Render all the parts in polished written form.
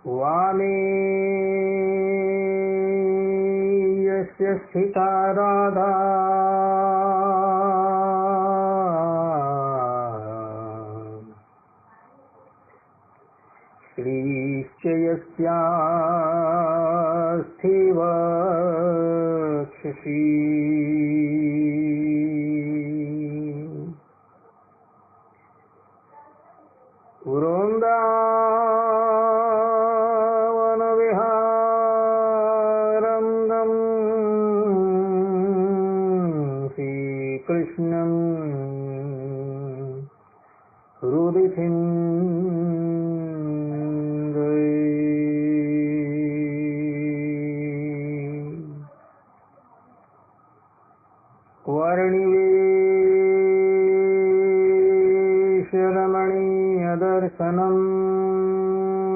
वामे यस्य स्थिता राधा श्रीश्च यस्यास्ति वक्षसि वृन्दावनविहारन्दं श्रीकृष्णं हृदि वर्णिवेशरमणीयदर्शनं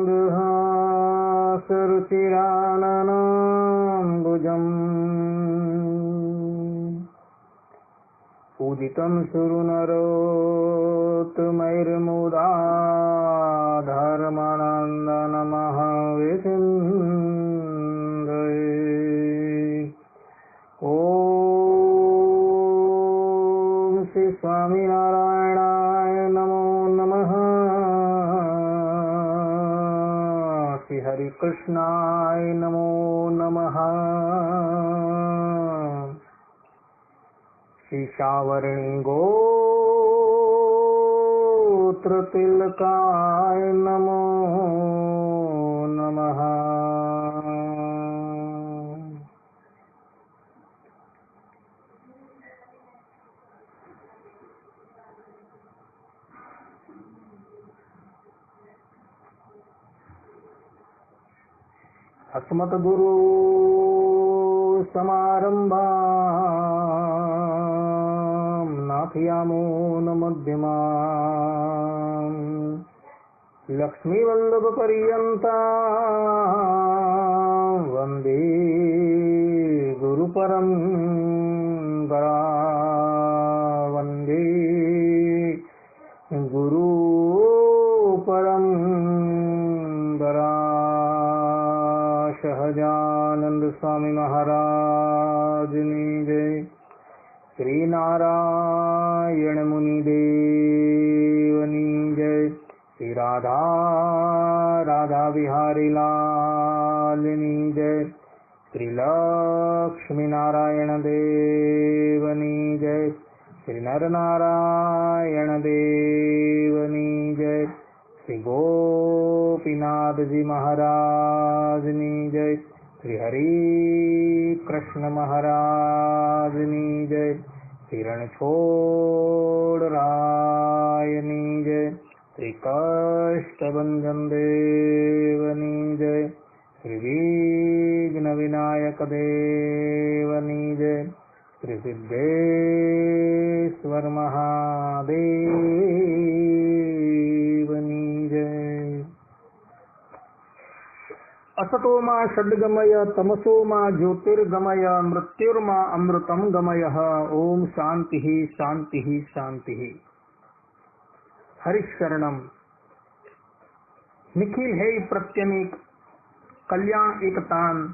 दुहासरुचिराननाम्बुजम् पूजितं सुरनरोत्तमैर्मुदा धर्मानन्दनमः विचिन्तये। ॐ श्री स्वामिनारायणाय नमो नमः। श्री हरिकृष्णाय नमो नमः। श्रीशावर्णी गोत्रतिलकाय नमो नमः। अस्मद्गुरु समारम्भां नाथयामो न मध्यमाम् लक्ष्मीवल्लभपर्यन्तां वन्दे गुरुपरम्परां वन्दे गुरुपरम्परां। सहजानंद स्वामी महाराज ने जय। श्री नारायण मुनि देवनी जय। श्री राधा राधा बिहारी लालनी जय। श्री लक्ष्मी नारायण देवनी जय। श्री नर नारायण देवनी जय। श्री गोपीनाथ जी महाराज ने जय। श्री हरि कृष्ण महाराज ने जय। श्री रणछोड़ राय ने जय। श्री कष्टभंजन देव ने जय। श्री विघ्न विनायक देव ने जय। श्री सिद्धेश्वर महादेव ने जय। असतो मा षड्गमय तमसो मा ज्योतिर्गमय मृत्युर्मा अमृतं गमय। ओम शांति शांति शांति। हरिशरणम। निखिल है प्रत्यनीक कल्याण एकतान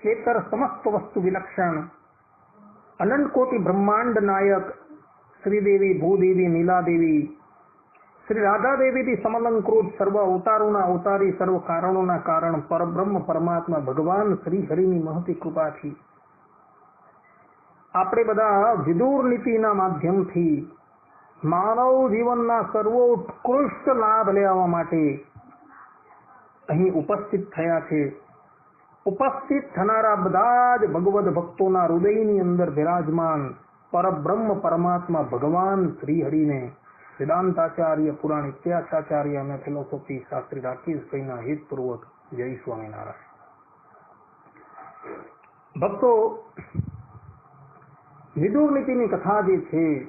चेतर समस्त वस्तु विलक्षण अनंत कोटि ब्रह्मांड नायक श्रीदेवी भूदेवी नीला देवी श्री राधा देवी दी समलंकृत सर्व अवतारोना अवतारी सर्व कारणोना कारण परब्रह्म परमात्मा भगवान श्री हरिनी महती कृपाथी આપણે બધા વિદુર નીતિના માધ્યમથી માનવ જીવનના સર્વોત્કૃષ્ટ લાભ લેવા માટે અહીં ઉપસ્થિત થયા છે। ઉપસ્થિત થનારા બધા જ ભગવદ ભક્તોના હૃદયની અંદર બિરાજમાન પરબ્રહ્મ પરમાત્મા ભગવાન શ્રી હરિને વેદાંતાચાર્ય પુરાણ ઇતિહાસાચાર્ય અને ફિલોસોફી શાસ્ત્રી રાકેશભાઈના હિતપૂર્વક જય સ્વામિનારાયણ। ભક્તો, વિદુર નીતિની કથા જે છે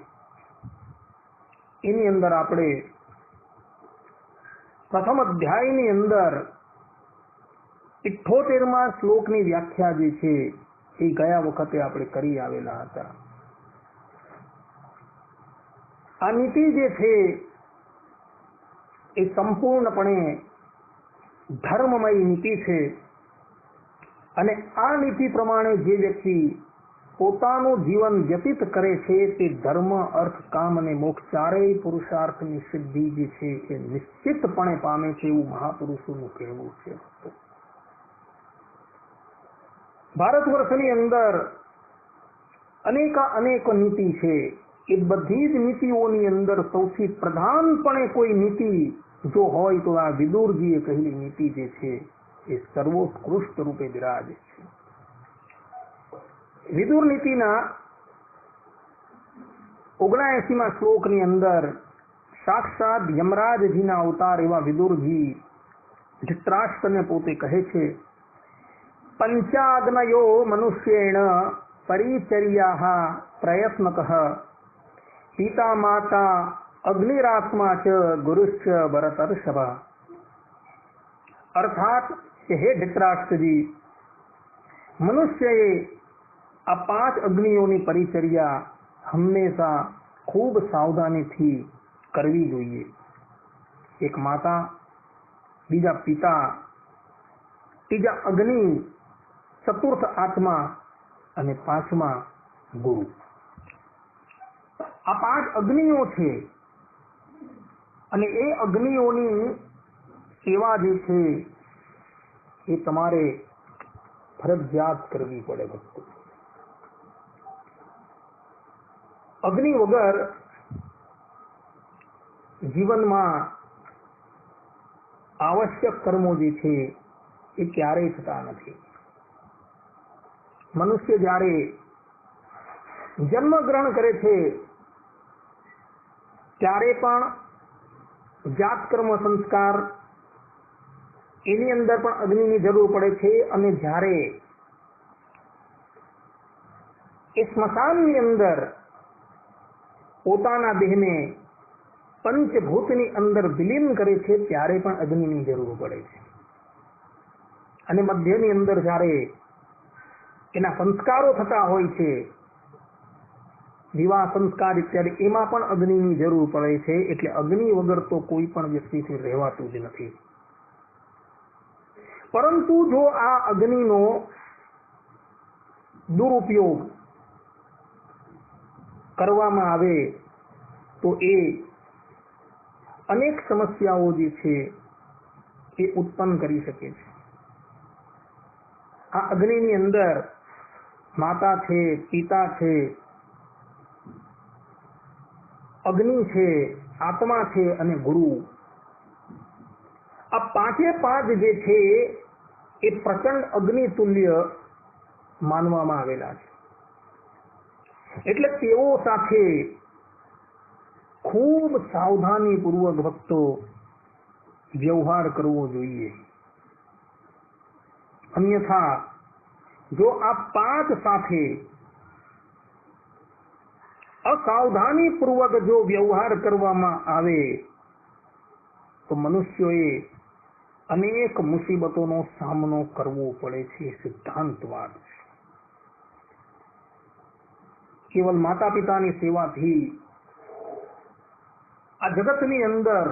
એની અંદર આપણે પ્રથમ અધ્યાયની અંદર 78મા શ્લોકની વ્યાખ્યા જે છે એ ગયા વખતે આપણે કરી આવેલા હતા। આ નીતિ જે છે એ સંપૂર્ણપણે ધર્મમય નીતિ છે અને આ નીતિ પ્રમાણે જે વ્યક્તિ પોતાનું જીવન વ્યતીત કરે છે તે ધર્મ અર્થ કામ અને મોક્ષ ચારેય પુરુષાર્થની સિદ્ધિ જે છે એ નિશ્ચિતપણે પામે છે એવું મહાપુરુષોનું કહેવું છે. ભારત વર્ષની અંદર અનેક નીતિ છે. એ બધી જ નીતિઓની અંદર સૌથી પ્રધાનપણે કોઈ નીતિ જો હોય તો આ વિદુરજીએ કહેલી નીતિ જે છે એ સર્વોત્કૃષ્ટ રૂપે બિરાજે છે. વિદુર નીતિના 79મા શ્લોકની અંદર સાક્ષાત યમરાજજીના અવતાર એવા વિદુરજી ધૃતરાષ્ટ્રને પોતે કહે છે, પંચાગ્નયો મનુષ્યેણ પરિચર્યા પ્રયત્નકઃ પિતા માતા અગ્નિરાત્મા ચ ગુરુશ્ચ ભરતર્ષભ. અર્થાત કે હે ધૃતરાષ્ટ્રજી, મનુષ્યએ આ 5 અગ્નિઓની પરિચર્યા હંમેશા ખૂબ સાવધાનીથી કરવી જોઈએ. એક માતા, બીજા પિતા, ત્રીજા અગ્નિ, ચતુર્થ આત્મા અને 5મા ગુરુ. આ 5 અગ્નિઓ છે અને એ અગ્નિઓની સેવા જે છે એ તમારે ફરજિયાત કરવી પડે ભક્તો. અગ્નિ વગર જીવનમાં આવશ્યક કર્મો જે છે એ ક્યારેય થતા નથી. મનુષ્ય જ્યારે જન્મ ગ્રહણ કરે છે ત્યારે પણ જાત કર્મ સંસ્કાર એની અંદર પણ અગ્નિની જરૂર પડે છે. અને જ્યારે એ સ્મશાનની અંદર પોતાના દેહને પંચભૂતની અંદર વિલીન કરે છે ત્યારે પણ અગ્નિની જરૂર પડે છે. અને મધ્યની અંદર જ્યારે એના સંસ્કારો થતા હોય છે, વિવાહ સંસ્કાર ઇત્યાદિ, એમાં પણ અગ્નિની જરૂર પડે છે. એટલે અગ્નિ વગર તો કોઈ પણ વ્યક્તિથી રહેવાતું જ નથી. પરંતુ જો આ અગ્નિનો દુરુપયોગ કરવામાં આવે તો એ અનેક સમસ્યાઓ જે છે એ ઉત્પન્ન કરી શકે છે. આ અગ્નિની અંદર માતા છે, પિતા છે, અગ્નિ છે, આત્મા છે અને ગુરુ, આ 5 જે છે એ પ્રચંડ અગ્નિ તુલ્ય માનવામાં આવેલા છે. એટલે તેઓ સાથે ખૂબ સાવધાની પૂર્વક ભક્તો વ્યવહાર કરવો જોઈએ. અન્યથા જો આ 5 સાથે અસાવધાની પૂર્વક જો વ્યવહાર કરવામાં આવે તો મનુષ્યોએ અનેક મુસીબતોનો સામનો કરવો પડે છે. સિદ્ધાંતવાદ છે. કેવલ માતા પિતાની સેવાથી આ જગતની અંદર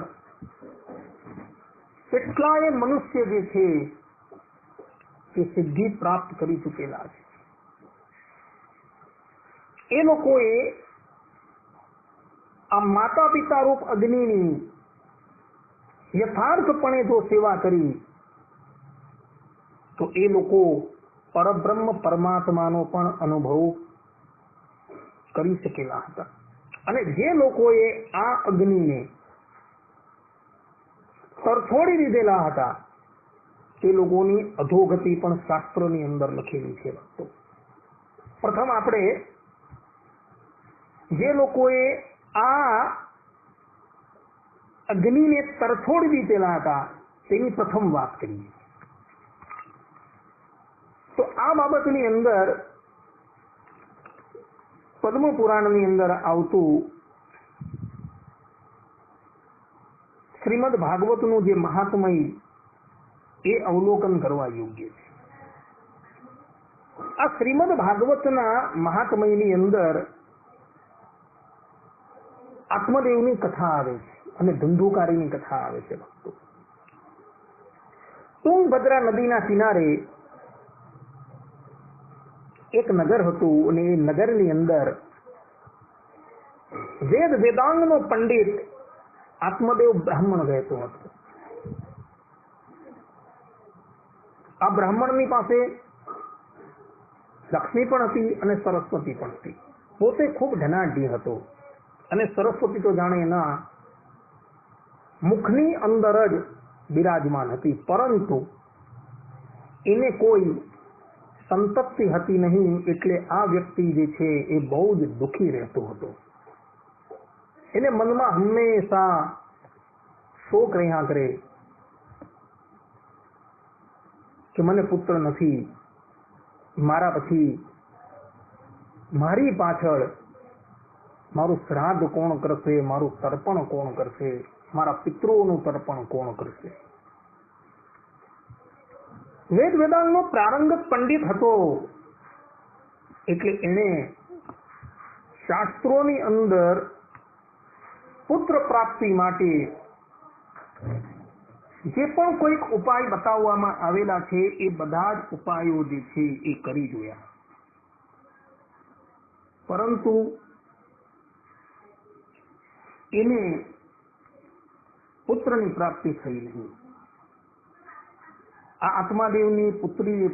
કેટલાય મનુષ્ય જે છે એ સિદ્ધિ પ્રાપ્ત કરી ચૂકેલા છે. એ લોકોએ આ માતા પિતા રૂપ અગ્નિની યથાર્થપણે જો સેવા કરી તો એ લોકો પરબ્રહ્મ પરમાત્માનો પણ અનુભવ કરી શકેલા હતા. અને જે લોકોએ આ અગ્નિને તરછોડી દીધેલા હતા તે લોકોની અધોગતિ પણ શાસ્ત્રોની અંદર લખેલી છે. પ્રથમ આપણે જે લોકોએ આ અગ્નિને તરછોડી દીધેલા હતા તેની પ્રથમ વાત કરીએ. તો આ બાબતની અંદર પદ્મ પુરાણની અંદર આવતું શ્રીમદ ભાગવતનું જે મહાત્મય એ અવલોકન કરવા યોગ્ય છે. આ શ્રીમદ ભાગવતના મહાત્મયની અંદર આત્મદેવની કથા આવે છે અને ધંધુકારીની કથા આવે છે. ભક્તો, તુંગભદ્રા નદીના કિનારે એક નગર હતું અને એ નગરની અંદર વેદ વેદાંગનો પંડિત આત્મદેવ બ્રાહ્મણ રહેતો હતો. આ બ્રાહ્મણની પાસે લક્ષ્મી પણ હતી અને સરસ્વતી પણ હતી. પોતે ખૂબ ધનાઢ્ય હતો અને સરસ્વતી તો જાણે એના મુખની અંદર જ બિરાજમાન હતી, પરંતુ એને કોઈ સંતપ્તિ હતી નહીં. એટલે આ વ્યક્તિ જે છે એ બહુ જ દુઃખી રહેતો હતો. એને મનમાં હંમેશા શોક રહ્યા કરે કે મને પુત્ર નથી, મારા પછી મારી પાછળ મારું શ્રાદ્ધ કોણ કરશે, મારું તર્પણ કોણ કરશે, મારા પિતૃઓનું તર્પણ કોણ કરશે. વેદ વેદાંગનો પ્રારંગત પંડિત હતો એટલે એને શાસ્ત્રોની અંદર પુત્ર પ્રાપ્તિ માટે જે પણ કોઈક ઉપાય બતાવવામાં આવેલા છે એ બધા જ ઉપાયો જે છે એ કરી જોયા, પરંતુ એને પુત્રની પ્રાપ્તિ થઈ નહીં. આ આત્માદેવની પુત્રી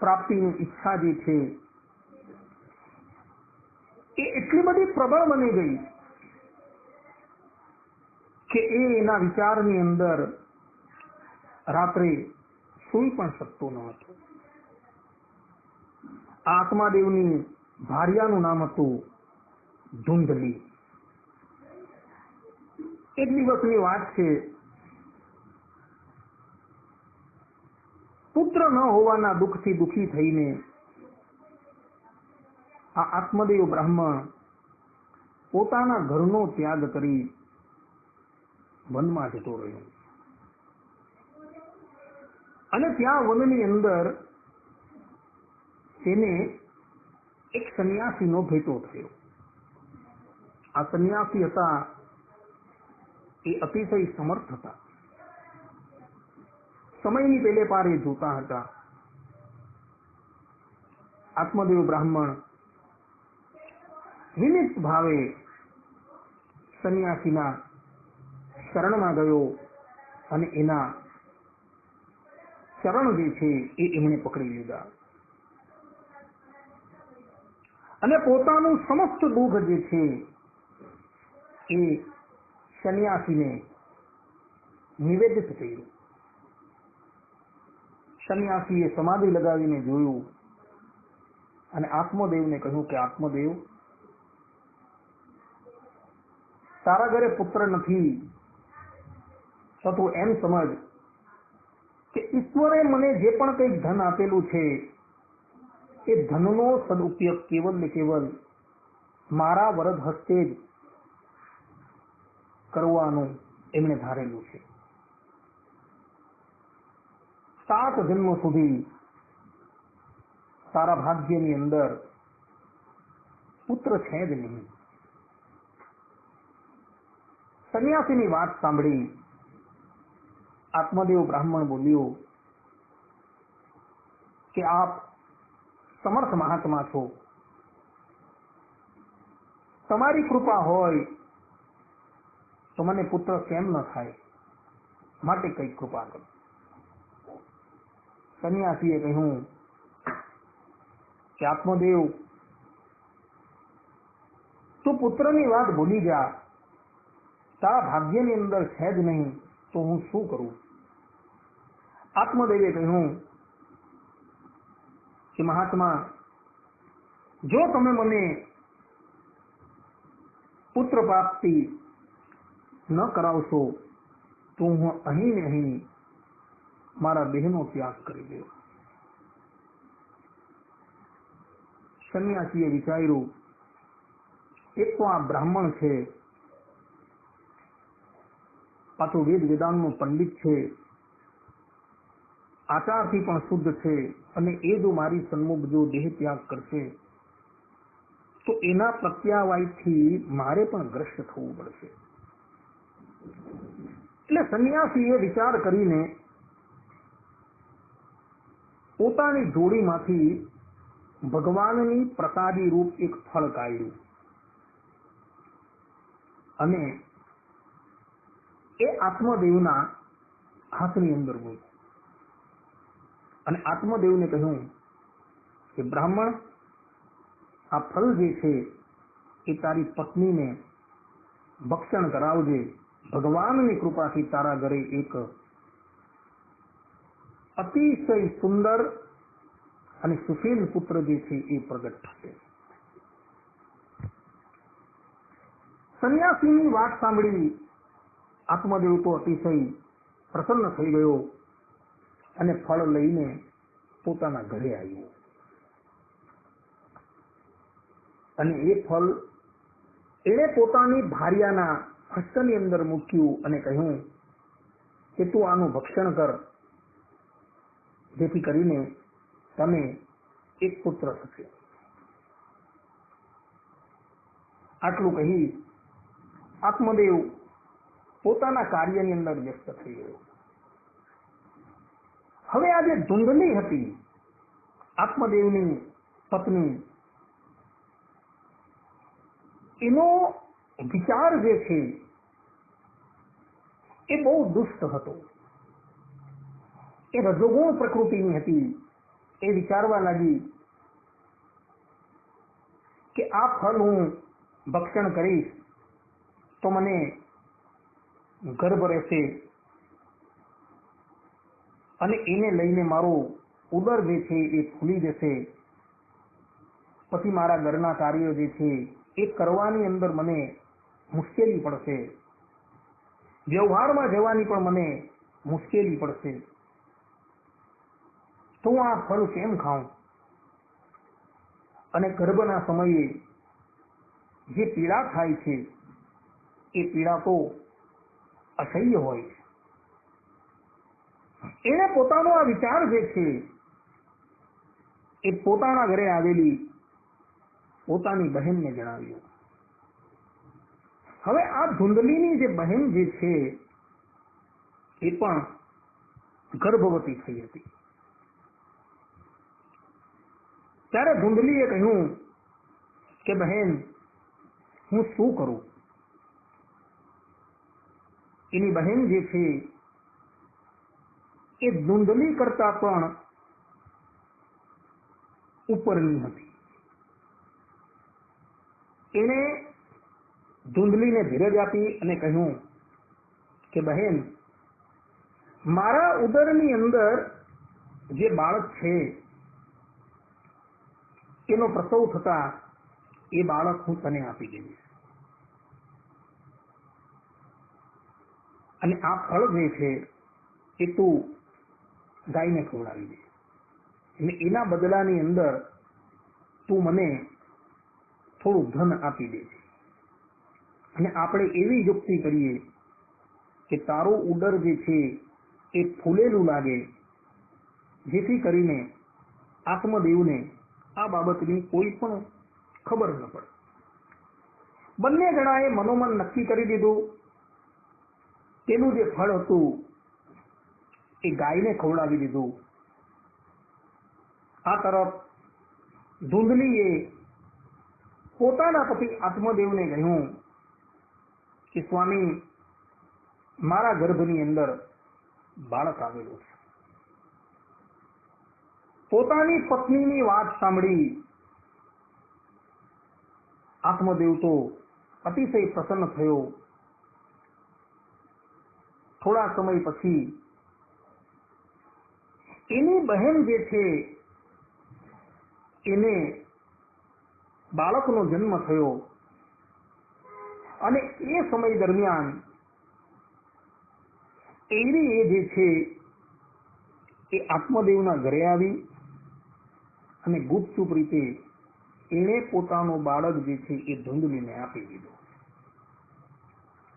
પ્રાપ્તિની ઈચ્છા જે છે એ એટલી બધી પ્રબળ બની ગઈ કે એ એના વિચારની અંદર રાત્રે સૂઈ પણ શકતો ન હતો. આ આત્માદેવની ભાર્યાનું નામ હતું ધુંધલી. એક દિવસની વાત છે, પુત્ર ન હોવાના દુઃખથી દુઃખી થઈને આ આત્મદેવ બ્રાહ્મણ પોતાના ઘરનો ત્યાગ કરી વનમાં જતો રહ્યો અને ત્યાં વનની અંદર તેને એક સંન્યાસીનો ભેટો થયો. આ સંન્યાસી હતા એ અતિશય સમર્થ હતા, સમયની પેલે પારે જોતા હતા. આત્મદેવ બ્રાહ્મણ વિનિત ભાવે સંન્યાસીના શરણમાં ગયો અને એના ચરણ જે છે એ એમણે પકડી લીધા અને પોતાનું સમસ્ત દુઃખ જે છે એ સંન્યાસીને નિવેદિત કર્યું. સંન્યાસીએ સમાધિ લગાવીને જોયું અને આત્મદેવને કહ્યું કે આત્મદેવ, તારા ઘરે પુત્ર નથી તો તું એમ સમજ કે ઈશ્વરે મને જે પણ કંઈક ધન આપેલું છે એ ધનનો સદુપયોગ કેવલ ને કેવલ મારા વરદ હસ્તે જ કરવાનું એમણે ધારેલું છે. 7 જન્મ સુધી તારા ભાગ્યની અંદર પુત્ર છે જ નહીં. સંન્યાસીની વાત સાંભળી આત્મદેવ બ્રાહ્મણ બોલ્યો કે આપ સમર્થ મહાત્મા છો, તમારી કૃપા હોય તો મને પુત્ર કેમ ન થાય, માટે કઈ કૃપા કરો. સંન્યાસીએ કહ્યું કે આત્મદેવ, તું પુત્રની વાત ભૂલી જા, તારા ભાગ્યની અંદર છે જ નહીં તો હું શું કરું. આત્મદેવે કહ્યું કે મહાત્મા, જો તમે મને પુત્ર પ્રાપ્તિ ન કરાવશો તો હું અહીં ને અહીં મારા દેહનો ત્યાગ કરી દઉં. સંન્યાસીએ વિચાર્યું, એક તો આ બ્રાહ્મણ છે, પાછો વેદ વેદાંતનો પંડિત છે, આચારથી પણ શુદ્ધ છે, અને એ જો મારી સન્મુખ જો દેહ ત્યાગ કરશે તો એના પ્રત્યાવાયથી મારે પણ ગ્રસ્ત થવું પડશે. એટલે સંન્યાસીએ વિચાર કરીને પોતાની જોડીમાંથી ભગવાનની પ્રસાદી રૂપ એક ફળ કાઢ્યું અને એ આત્મદેવના હાથની અંદર મૂક્યું અને આત્મદેવને કહ્યું કે બ્રાહ્મણ, આ ફળ જે છે એ તારી પત્નીને ભક્ષણ કરાવજે. ભગવાનની કૃપાથી તારા ઘરે એક અતિશય સુંદર અને સુશીલ પુત્ર જે છે એ પ્રગટ થશે. સંન્યાસીની વાત સાંભળી આત્મદેવ તો અતિશય પ્રસન્ન થઈ ગયો અને ફળ લઈને પોતાના ઘરે આવ્યો અને એ ફળ એણે પોતાની ભાર્યાના હસ્તની અંદર મૂક્યું અને કહ્યું કે તું આનું ભક્ષણ કર, જેથી કરીને તમે એક પુત્ર થશે. આટલું કહી આત્મદેવ પોતાના કાર્યની અંદર વ્યસ્ત થઈ ગયો. હવે આ જે ધુંધલી હતી આત્મદેવની પત્ની, એનો વિચાર જે છે એ બહુ દુષ્ટ હતો. એ રજોગુણ પ્રકૃતિની હતી. એ વિચારવા લાગી કે આ ફળ હું ભક્ષણ કરીશ તો મને ગર્ભ રહેશે અને એને લઈને મારું ઉદર જે છે એ ફૂલી જશે. પછી મારા ઘરના કાર્યો જે છે એ કરવાની અંદર મને મુશ્કેલી પડશે. વ્યવહારમાં જવાની પણ મને મુશ્કેલી પડશે. તો હું આ ફળ કેમ ખાઉં? અને ગર્ભના સમયે જે પીડા થાય છે એ પીડા તો અસહ્ય હોય છે. એને પોતાનો આ વિચાર જે છે એ પોતાના ઘરે આવેલી પોતાની બહેનને જણાવ્યું. હવે આ ધુંધલીની જે બહેન જે છે એ પણ ગર્ભવતી થઈ હતી. ત્યારે ધુંધલીએ કહ્યું કે બહેન, હું શું કરું? એની બહેન જે છે એ ધુંધલી કરતા પણ ઉપરની હતી. એને ધુંધલીને ધીરજ આપી અને કહ્યું કે બહેન, મારા ઉદરની અંદર જે બાળક છે એનો પ્રસવ થતા એ બાળક હું તને આપી દઈશ અને આ ફળ જે છે એ તું ગાયને ખવડાવી દે અને એના બદલાની અંદર તું મને થોડું ધન આપી દે અને આપણે એવી યુક્તિ કરીએ કે તારું ઉદર જે છે એ ફૂલેલું લાગે, જેથી કરીને આત્મદેવને આ બાબતની કોઈ પણ ખબર ન પડે. બંને જણાએ મનોમન નક્કી કરી દીધું. તેનું જે ફળ હતું એ ગાયને ખવડાવી દીધું. આ તરફ ધુંધલીએ પોતાના પતિ આત્મદેવને કહ્યું કે સ્વામી, મારા ગર્ભની અંદર બાળક આવેલું છે. પોતાની પત્નીની વાત સાંભળી આત્મદેવ તો અતિશય પ્રસન્ન થયો. થોડા સમય પછી એની બહેન જે છે એને બાળકનો જન્મ થયો અને એ સમય દરમિયાન એની એ જે છે એ આત્મદેવના ઘરે આવી અને ગુપચુપ રીતે એણે પોતાનો બાળક જે છે એ ધુંધલીને આપી દીધો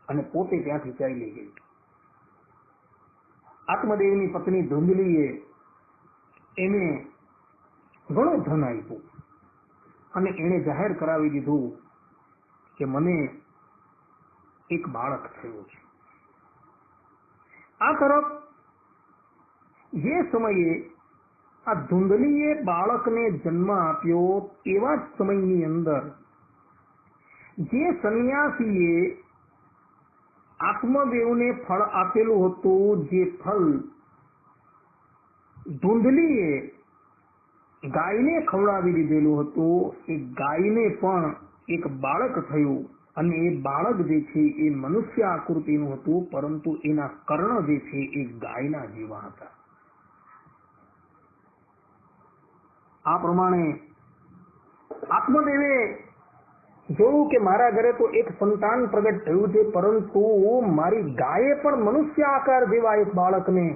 અને પોતે ત્યાંથી ચાલી ગઈ. આત્મદેવની પત્ની ધુંધલીએ એને ઘણું ધન આપ્યું અને એણે જાહેર કરાવી દીધું કે મને એક બાળક થયો છે. આ તરફ જે સમયે આ ધૂંધલીએ બાળકને જન્મ આપ્યો તેવા જ સમયની અંદર જે સંન્યાસીએ આત્મદેવને ફળ આપેલું હતું, જે ફળ ધૂંધલીએ ગાયને ખવડાવી દીધેલું હતું, એ ગાયને પણ એક બાળક થયું અને એ બાળક જે છે એ મનુષ્ય આકૃતિનું હતું, પરંતુ એના કર્ણ જે છે એ ગાયના જેવા હતા. આ પ્રમાણે આત્મદેવે જોયું કે મારા ઘરે તો એક સંતાન પ્રગટ થયું છે, પરંતુ મારી ગાયે પણ મનુષ્ય આકાર જેવા એક બાળકને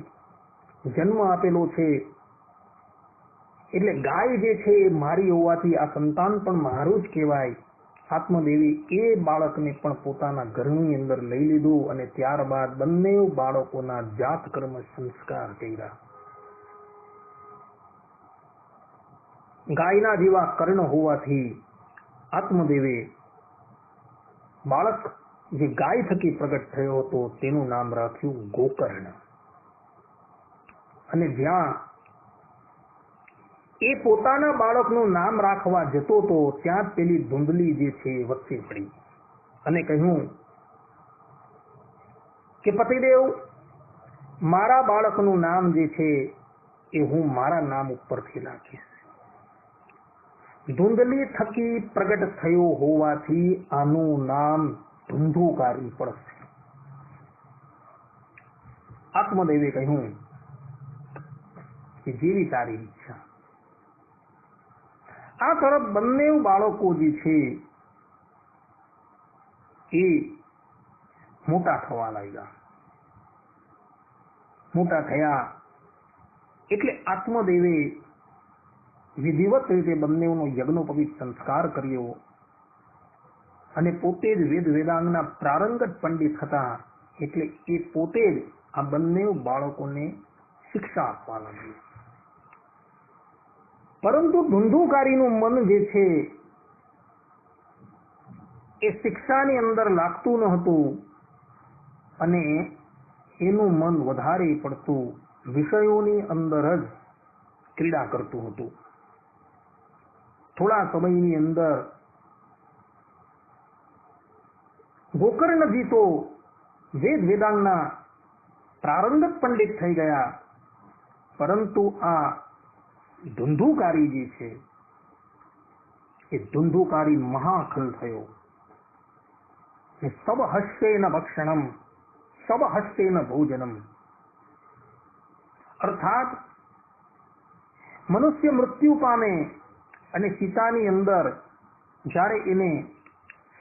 જન્મ આપેલો છે, એટલે ગાય જે છે એ મારી હોવાથી આ સંતાન પણ મારું જ કહેવાય. આત્મદેવી એ બાળકને પણ પોતાના ઘરની અંદર લઈ લીધું અને ત્યારબાદ બંને બાળકોના જાત કર્મ સંસ્કાર કર્યા. ગાયના જેવા કર્ણ હોવાથી આત્મદેવે બાળક જે ગાય થકી પ્રગટ થયો હતો તેનું નામ રાખ્યું ગોકર્ણ. અને જ્યાં એ પોતાના બાળકનું નામ રાખવા જતો હતો ત્યાં પેલી ધૂંધલી જે છે વચ્ચે પડી અને કહ્યું કે પતિદેવ, મારા બાળકનું નામ જે છે એ હું મારા નામ ઉપરથી રાખીશ. ધૂંધલી થકી પ્રગટ થયો હોવાથી આનું નામ ધુંધુકારી પડશે. આત્મદેવે કહ્યું કે જેવી તારી ઈચ્છા. આ તરફ બંને બાળકો જે છે એ મોટા થવા લાગ્યા. મોટા થયા એટલે આત્મદેવે વિધિવત રીતે બંનેનો યજ્ઞોપવિત સંસ્કાર કર્યો અને પોતે જ વેદ વેદાંગના પ્રારંગત પંડિત હતા, એટલે એ પોતે જ આ બંને બાળકોને શિક્ષા આપવા લાગ્યો. પરંતુ ધુંધુકારીનું મન જે છે એ શિક્ષાની અંદર લાગતું ન હતું અને એનું મન વધારે પડતું વિષયોની અંદર જ ક્રીડા કરતું હતું. થોડા સમયની અંદર ગોકર્ણજી તો વેદ વેદાંગના પ્રારંગત પંડિત થઈ ગયા, પરંતુ આ ધુંધુકારી જે છે એ ધુંધુકારી મહાખલ થયો. સબ હસ્તેન ભક્ષણમ સબ હસ્તેન ભોજનમ, અર્થાત મનુષ્ય મૃત્યુ પામે અને ચિતાની અંદર જ્યારે એને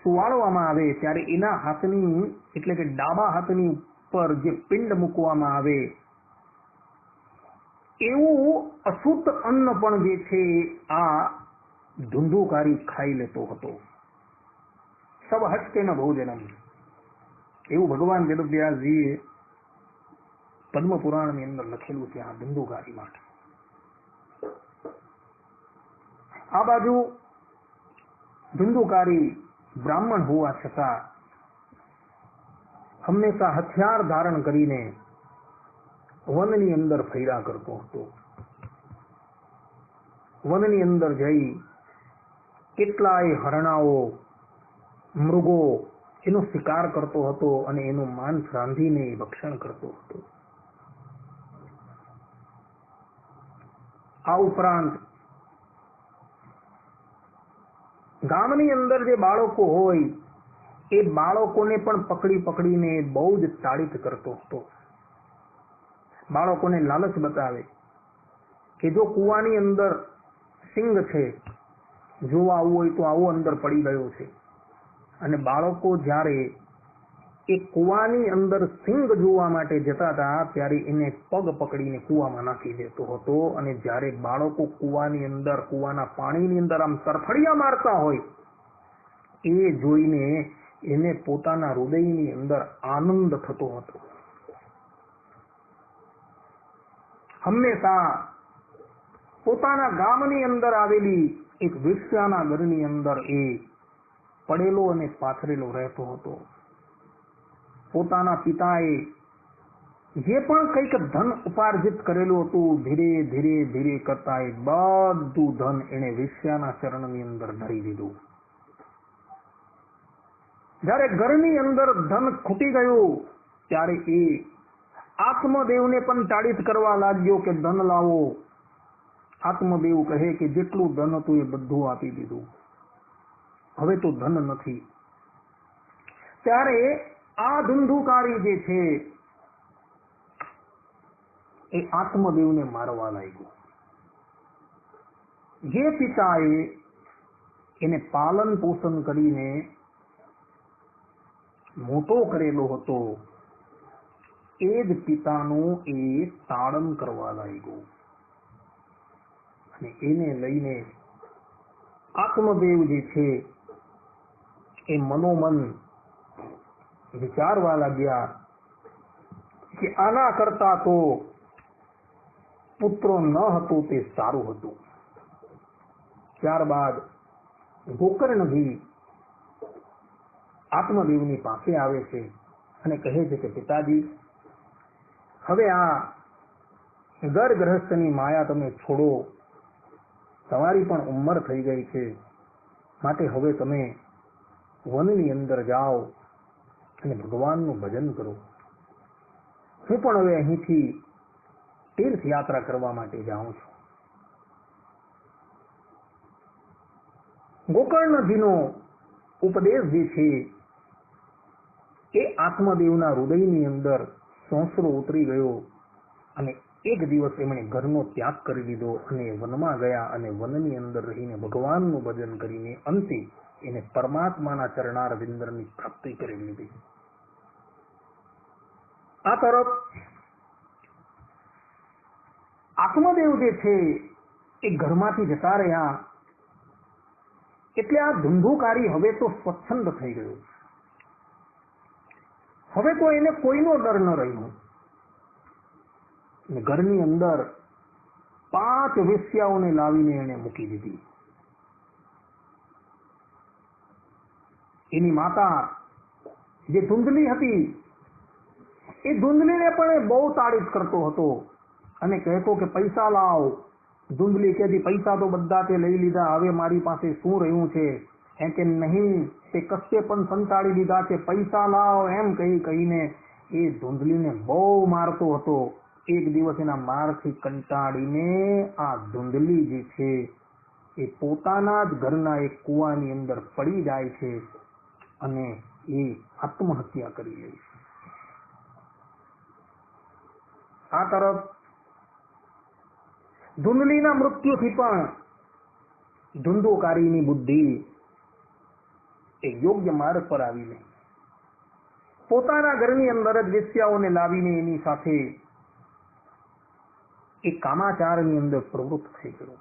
સુવાડવામાં આવે ત્યારે એના હાથની એટલે કે ડાબા હાથની ઉપર જે પિંડ મૂકવામાં આવે એવું અશુદ્ધ અન્ન પણ જે છે આ ધુંધુકારી ખાઈ લેતો હતો. સબ હસ્તેન ભોજનમ, એવું ભગવાન વેદવ્યાસજીએ પદ્મ પુરાણની અંદર લખેલું છે આ ધુંધુકારી માટે. આ બાજુ ધુંધુકારી બ્રાહ્મણ હોવા છતાં હંમેશા હથિયાર ધારણ કરીને વનની અંદર ફર્યા કરતો હતો. વનની અંદર જઈ કેટલાય હરણાઓ, મૃગો એનો શિકાર કરતો હતો અને એનું માંસ રાંધીને ભક્ષણ કરતો હતો. આ ઉપરાંત ગામની અંદર જે બાળકો હોય એ બાળકોને પણ પકડી પકડીને બહુ જ તાડીત કરતો હતો. બાળકોને લાલચ બતાવે કે જો કૂવાની અંદર સિંગ છે, જોવા આવવું હોય તો આવો અંદર પડી ગયો છે. અને બાળકો જ્યારે એ કૂવાની અંદર સિંગ જોવા માટે જતા હતા ત્યારે એને પગ પકડીને કૂવામાં નાખી દેતો હતો. અને જ્યારે બાળકો કૂવાની અંદર કૂવાના પાણીની અંદર આમ તરફડિયા મારતા હોય એ જોઈને એને પોતાના હૃદયની અંદર આનંદ થતો હતો. હંમેશા પોતાના ગામની અંદર આવેલી એક વેશ્યાના ઘરની અંદર એ પડેલો અને પાથરેલો રહેતો હતો. પોતાના પિતાએ જે પણ કંઈક ધન ઉપાર્જિત કરેલું હતું ધીરે ધીરે ધીરે કરતા એ બધું ધન એને વેશ્યાના ચરણની અંદર ધરી દીધું. જ્યારે ઘરની અંદર ધન ખૂટી ગયું ત્યારે એ આત્મદેવને પણ તાડીત કરવા લાગ્યો કે ધન લાવો. આત્મદેવ કહે કે જેટલું ધન હતું એ બધું આપી દીધું, હવે તો ધન નથી. ત્યારે આ ધુંધુકારી જે છે એ આત્મદેવને મારવા લાગ્યો. જે પિતાએ એને પાલન પોષણ કરીને મોટો કરેલો હતો એ જ પિતાનું એ તાડન કરવા લાગ્યો અને એને લઈને આત્મદેવ જે છે એ મનોમન વિચારવા લાગ્યા કે આના કરતા તો પુત્રો ન હતું તે સારું હતું. ત્યારબાદ ગોકર્ણજી આત્મદેવની પાસે આવે છે અને કહે છે કે પિતાજી, હવે આ ઘર ગૃહસ્થની માયા તમે છોડો, તમારી પણ ઉંમર થઈ ગઈ છે, માટે હવે તમે વનની અંદર જાઓ અને ભગવાનનું ભજન કરો. હું પણ હવે અહીંથી તીર્થયાત્રા કરવા માટે જાઉં છું. ગોકર્ણજીનો ઉપદેશ જે છે એ આત્મદેવના હૃદયની અંદર સોંસરો ઉતરી ગયો અને એક દિવસ એમણે ઘરનો ત્યાગ કરી દીધો અને વનમાં ગયા અને વનની અંદર રહીને ભગવાનનું ભજન કરીને અંતે એને પરમાત્માના ચરણારવિંદની પ્રાપ્તિ કરી લીધી. આ તરફ આત્મદેવ જે છે એ ઘરમાંથી જતા રહ્યા એટલે આ ધુંધુકારી હવે તો સ્વચ્છંદ થઈ ગયો. હવે તો એને કોઈનો ડર ન રહ્યો. ઘરની અંદર 5 વેશ્યાઓને લાવીને એને મૂકી દીધી. એની માતા જે ધુંધલી હતી એ ધુંધલીને પણ બહુ તારીફ કરતો હતો અને કહેતો કે પૈસા લાવ. ધુંધલી કહેતી પૈસા તો બધા તે લઈ લીધા, હવે મારી પાસે શું રહ્યું છે? એમ કે નહીં, તે કશે પણ સંતાડી દીધા છે, પૈસા લાવ, એમ કહીને એ ધુંધલીને બહુ મારતો હતો. એક દિવસ એના મારથી કંટાળીને આ ધુંધલી જે છે એ પોતાના જ ઘરના એક કૂવાની અંદર પડી જાય છે અને એ આત્મહત્યા કરી લે છે. આ તરફ ધુંધલીના મૃત્યુથી પણ ધુંધુકારીની બુદ્ધિ એ યોગ્ય માર્ગ પર આવી નહીં. પોતાના ઘરની અંદર જ વેશ્યાઓને લાવીને એની સાથે એ કામાચારની અંદર પ્રવૃત્ત થઈ ગયો.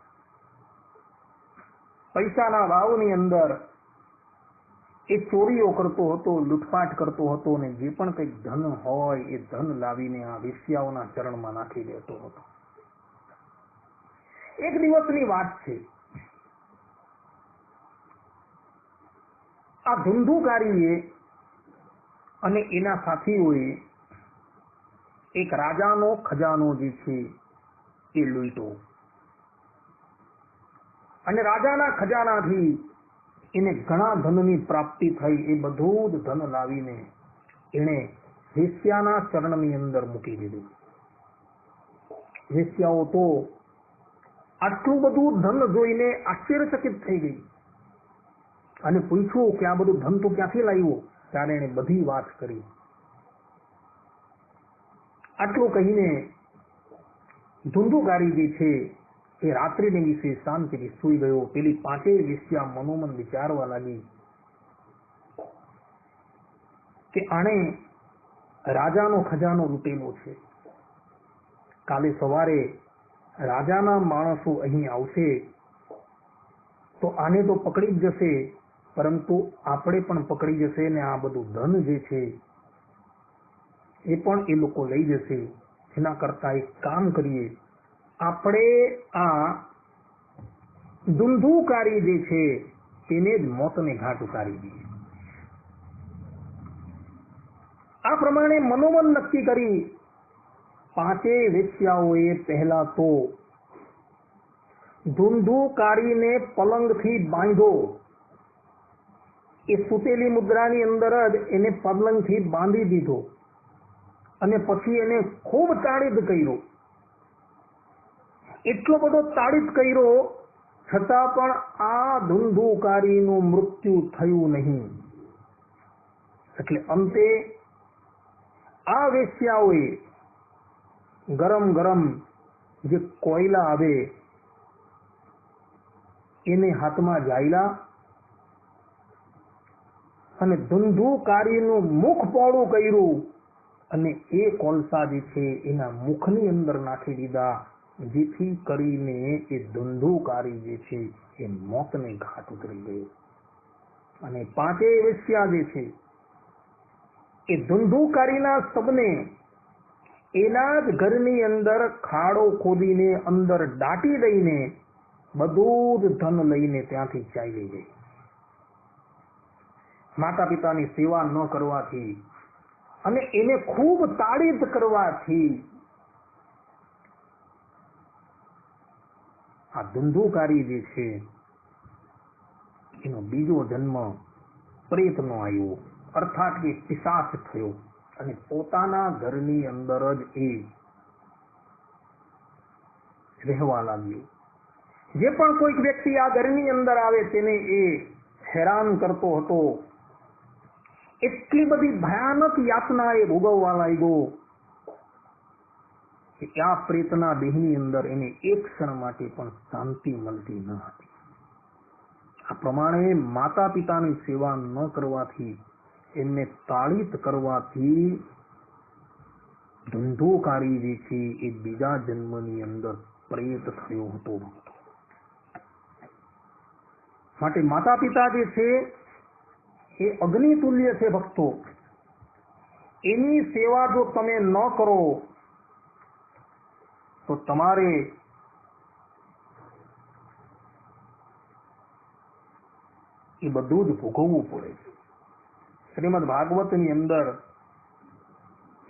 પૈસાના ભાવની અંદર એ ચોરીઓ કરતો હતો, લૂંટફાટ કરતો હતો અને જે પણ કંઈક ધન હોય એ ધન લાવીને આ વેશ્યાઓના ચરણમાં નાખી દેતો હતો. એક દિવસની વાત છે, આ ધુંધુકારીએ અને એના સાથીઓએ એક રાજાનો ખજાનો જે છે એ લૂંટ્યો અને રાજાના ખજાનાથી એને ઘણા ધનની પ્રાપ્તિ થઈ. એ બધું જ ધન લાવીને એને વેશ્યાના ચરણની અંદર મૂકી દીધું. વેશ્યાઓ તો આટલું બધું ધન જોઈને આશ્ચર્યચકિત થઈ ગઈ અને પૂછ્યું કે આ બધું ધન તો ક્યાંથી લાવ્યો? ત્યારે એને બધી વાત કરી. આટલું કહીને ધુંધુકારી જે છે એ રાત્રિને વિશે શાંતિથી સૂઈ ગયો. પેલી 5 વેશ્યા મનોમન વિચારવા લાગી કે આણે રાજાનો ખજાનો લૂંટેલો છે. કાલે સવારે રાજાના માણસો અહીં આવશે તો આને તો પકડી જ જશે, પરંતુ આપણે પણ પકડી જશે ને આ બધું ધન જે છે એ પણ એ લોકો લઈ જશે. એના કરતા એક કામ કરીએ, આપણે આ ધુંધુકારી જે છે તેને જ મોતને ઘાટ ઉતારી દઈએ. આ પ્રમાણે મનોમન નક્કી કરી પાંચેય વેશ્યાઓએ પહેલા તો ધૂંધુકારીને પલંગથી બાંધ્યો. એ સૂતેલી મુદ્રાની અંદર જ એને પલંગથી બાંધી દીધો અને પછી એને ખૂબ તાડીદ કર્યો. એટલો બધો તાડીદ કર્યો છતાં પણ આ ધૂંધુકારીનું મૃત્યુ થયું નહીં. એટલે અંતે આ વેશ્યાઓએ ગરમ ગરમ જે કોયલા આવે એને હાથમાં જાયલા અને ધૂંધુકારીનું મુખ પોળું કર્યું અને એ કોલસા જે છે એના મુખની અંદર નાખી દીધા, જેથી કરીને એ ધૂંધુકારી જે છે એ મોતને ઘાટ ઉતરી ગયો. અને પાંચેય વેશ્યા જે છે એ ધૂંધુકારીના શબને એના જ ઘરની અંદર ખાડો ખોદીને અંદર દાટી દઈને બધું જ ધન લઈને ત્યાંથી ચાલી ગઈ. માતા પિતાની સેવા ન કરવાથી અને એને ખૂબ તાડીદ કરવાથી આ ધૂંધુકારી જે છે એનો બીજો જન્મ પ્રેતનો આવ્યો, અર્થાત કે પિશાચ થયો અને પોતાના ઘરની અંદર જ એ રહેવા લાગ્યો. જે પણ કોઈક વ્યક્તિ આ ઘરની અંદર આવે તેને એ હેરાન કરતો હતો. એટલી બધી ભયાનક યાતના એ ભોગવવા લાગ્યો કે આ પ્રેતના દેહની અંદર એને એક ક્ષણ માટે પણ શાંતિ મળતી ન હતી. આ પ્રમાણે માતા પિતાની સેવા ન કરવાથી, એમને તાડીત કરવાથી ધૂંધુકારી જે છે એ બીજા જન્મની અંદર પ્રેત થયો હતો. માટે માતા પિતા જે છે એ અગ્નિ તુલ્ય છે ભક્તો. એની સેવા જો તમે ન કરો તો તમારે એ બધું જ ભોગવવું પડે છે. શ્રીમદ ભાગવતની અંદર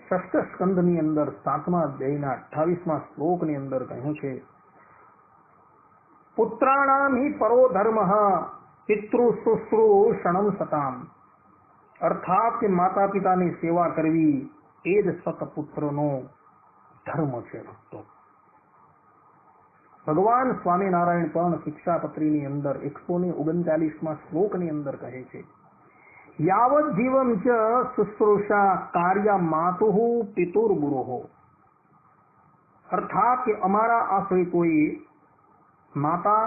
6th સ્કંદની અંદર 7મા અધ્યાયના 28મા શ્લોકની અંદર કહ્યું છે, પુત્રાણામ હિ પરો ધર્મઃ પિતૃ શુશ્રૂષણમ સતામ. અર્થાત કે માતા પિતાની સેવા કરવી એ જ સતપુત્રનો ધર્મ છે. ભક્તો, ભગવાન સ્વામિનારાયણ પણ શિક્ષાપત્રીની અંદર 139મા શ્લોકની અંદર કહે છે, યાવત જીવમ ચ શુશ્રૂષા કાર્ય માતુઃ પિતુર્ગુરુઃ. અર્થાત કે અમારા આશ્રિતોએ માતા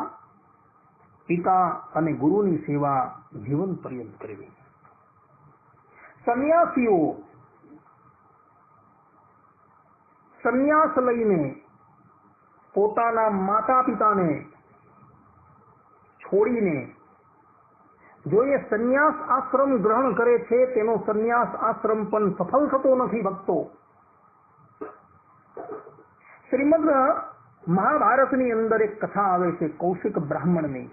પિતા અને ગુરુની સેવા જીવન પર્યંત કરવી. સંન્યાસીઓ સંન્યાસ લઈને પોતાના માતા પિતાને છોડીને જો એ સંન્યાસ આશ્રમ ગ્રહણ કરે છે, તેનો સંન્યાસ આશ્રમ પણ સફળ થતો નથી. ભક્તો, શ્રીમદ મહાભારતની અંદર એક કથા આવે છે કૌશિક બ્રાહ્મણની.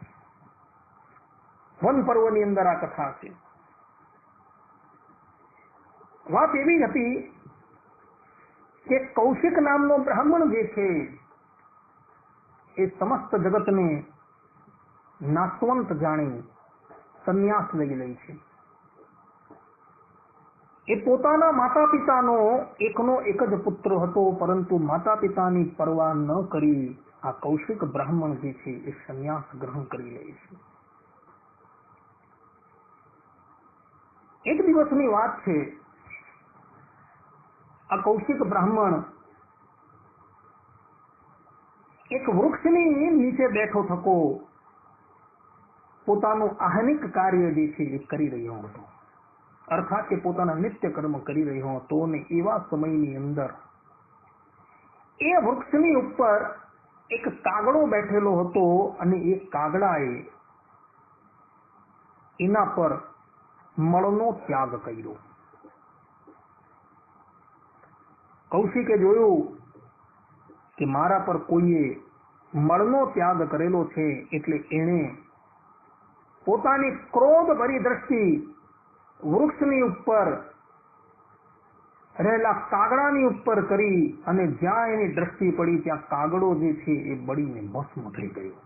વન પર્વની અંદર આ કથા છે. વાત એવી હતી કે કૌશિક નામનો બ્રાહ્મણ જે છે એ સમસ્ત જગતને નાશવંત જાણી સંન્યાસ લઈ લે છે. એ પોતાના માતા પિતાનો એકનો એક જ પુત્ર હતો, પરંતુ માતા પિતાની પરવા ન કરી આ કૌશિક બ્રાહ્મણ જે છે એ સંન્યાસ ગ્રહણ કરી લે છે. એક દિવસની વાત છે, આ કૌશિક બ્રાહ્મણ એક વૃક્ષની નીચે બેઠો થકો પોતાનું આહનિક કાર્ય જે છે એ કરી રહ્યો હતો. અર્થાત કે પોતાના નિત્ય કર્મ કરી રહ્યો હતો અને એવા સમયની અંદર એ વૃક્ષની ઉપર એક કાગડો બેઠેલો હતો અને એ કાગડાએ એના પર મળનો ત્યાગ કર્યો. કૌશિકે જોયું કે મારા પર કોઈએ મળનો ત્યાગ કરેલો છે, એટલે એણે પોતાની ક્રોધ ભરી દ્રષ્ટિ વૃક્ષની ઉપર રહેલા કાગડાની ઉપર કરી અને જ્યાં એની દ્રષ્ટિ પડી ત્યાં કાગડો જે છે એ બળીને ભસ્મ થઈ ગયો.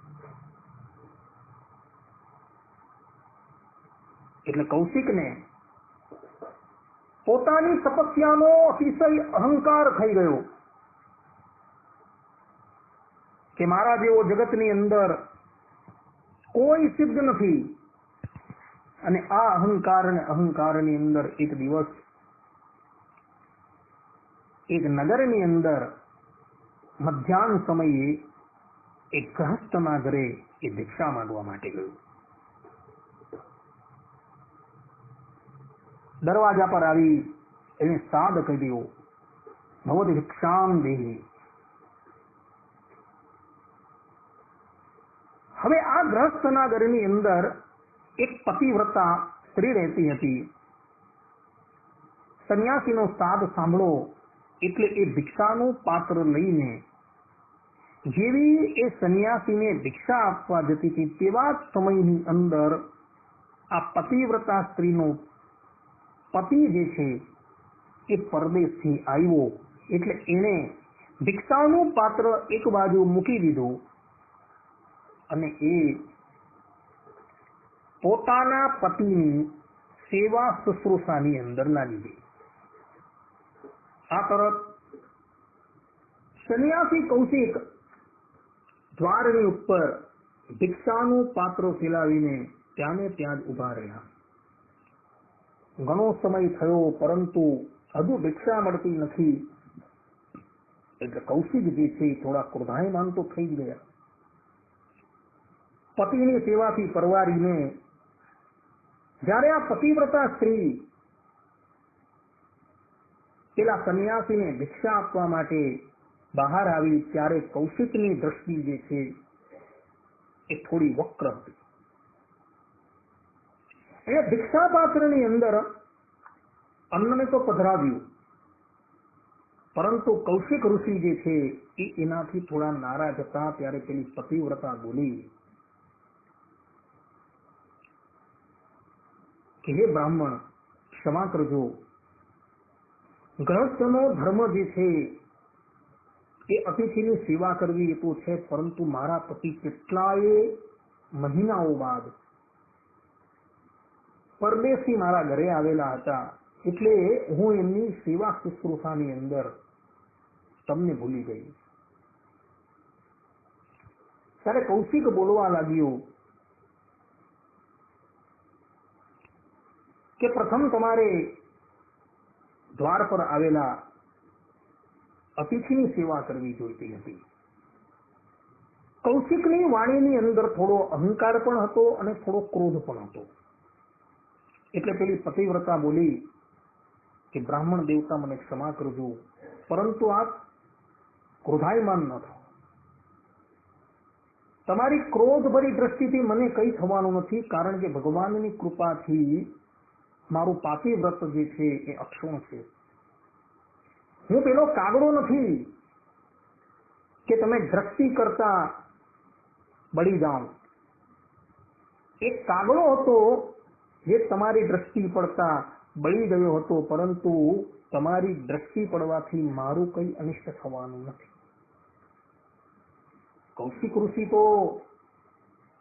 એટલે કૌશિકને પોતાની તપસ્યાનો અતિશય અહંકાર થઈ ગયો કે મારા જેવો જગતની અંદર કોઈ સિદ્ધ નથી. અને આ અહંકારની અંદર એક દિવસ એક નગરની અંદર મધ્યાહન સમયે એક ગૃહસ્થના ઘરે એ ભિક્ષા માંગવા માટે ગયું. દરવાજા પર આવી એને સાદ કહ્યો, ભવદ ભિક્ષામ દેહી. હવે આ ગૃહસ્થના ઘરની અંદર એક પતિવ્રતા સ્ત્રી રહેતી હતી. સંન્યાસીનો સાદ સાંભળો એટલે એ ભિક્ષાનું પાત્ર લઈને જેવી એ સંન્યાસીને ભિક્ષા આપવા જતી હતી તેવા જ સમયની અંદર આ પતિવ્રતા સ્ત્રીનો પતિ જે છે એ પરદેશથી આવ્યો. એટલે એણે ભિક્ષાનું પાત્ર એક બાજુ મૂકી દીધું અને એ પોતાના પતિની સેવા શુશ્રૂષાની અંદર લાગી ગઈ. આ તરફ સંન્યાસી કૌશિક દ્વારની ઉપર ભિક્ષાનું પાત્ર ફેલાવીને ત્યાંને ત્યાં જ ઉભા રહ્યા. ઘણો સમય થયો પરંતુ હજુ ભિક્ષા મળતી નથી. એટલે કૌશિક જે છે થોડા ક્રોધાયમાન તો થઈ જ ગયા. પતિની સેવાથી પરવારીને જ્યારે આ પતિવ્રતા સ્ત્રી પેલા સંન્યાસીને ભિક્ષા આપવા માટે બહાર આવી ત્યારે કૌશિકની દ્રષ્ટિ જે છે એ થોડી વક્ર હતી. એ ભિક્ષા પાત્રની અંદર અન્નને તો પધરાવ્યું પરંતુ કૌશિક ઋષિ જે છે એ એનાથી થોડા નારાજ હતા. ત્યારે પેલી પતિવ્રતા બોલી કે હે બ્રાહ્મણ, ક્ષમા કરજો, ગૃહસ્થનો ધર્મ જે છે એ અતિથિની સેવા કરવી એ તો છે, પરંતુ મારા પતિ કેટલાય મહિનાઓ બાદ પરદેશથી મારા ઘરે આવેલા હતા એટલે હું એમની સેવા શુશ્રૂષાની અંદર તમને ભૂલી ગઈ. ત્યારે કૌશિક બોલવા લાગ્યો કે પ્રથમ તમારે દ્વાર પર આવેલા અતિથિની સેવા કરવી જોઈતી હતી. કૌશિકની વાણીની અંદર થોડો અહંકાર પણ હતો અને થોડો ક્રોધ પણ હતો. એટલે પેલી પતિવ્રતા બોલી કે બ્રાહ્મણ દેવતા મને ક્ષમા કરજો, પરંતુ આપ ક્રોધાયમાન ન થાઓ. તમારી ક્રોધભરી દ્રષ્ટિથી મને કંઈ થવાનું નથી, કારણ કે ભગવાનની કૃપાથી મારું પાતિવ્રત જે છે એ અક્ષુણ છે. હું પેલો કાગડો નથી કે તમે દ્રષ્ટિ કરતા બળી જાઓ. એક કાગડો હતો જે તમારી દ્રષ્ટિ પડતા બળી ગયો હતો, પરંતુ તમારી દ્રષ્ટિ પડવાથી મારું કંઈ અનિષ્ટ થવાનું નથી. કૌશિક ઋષિ તો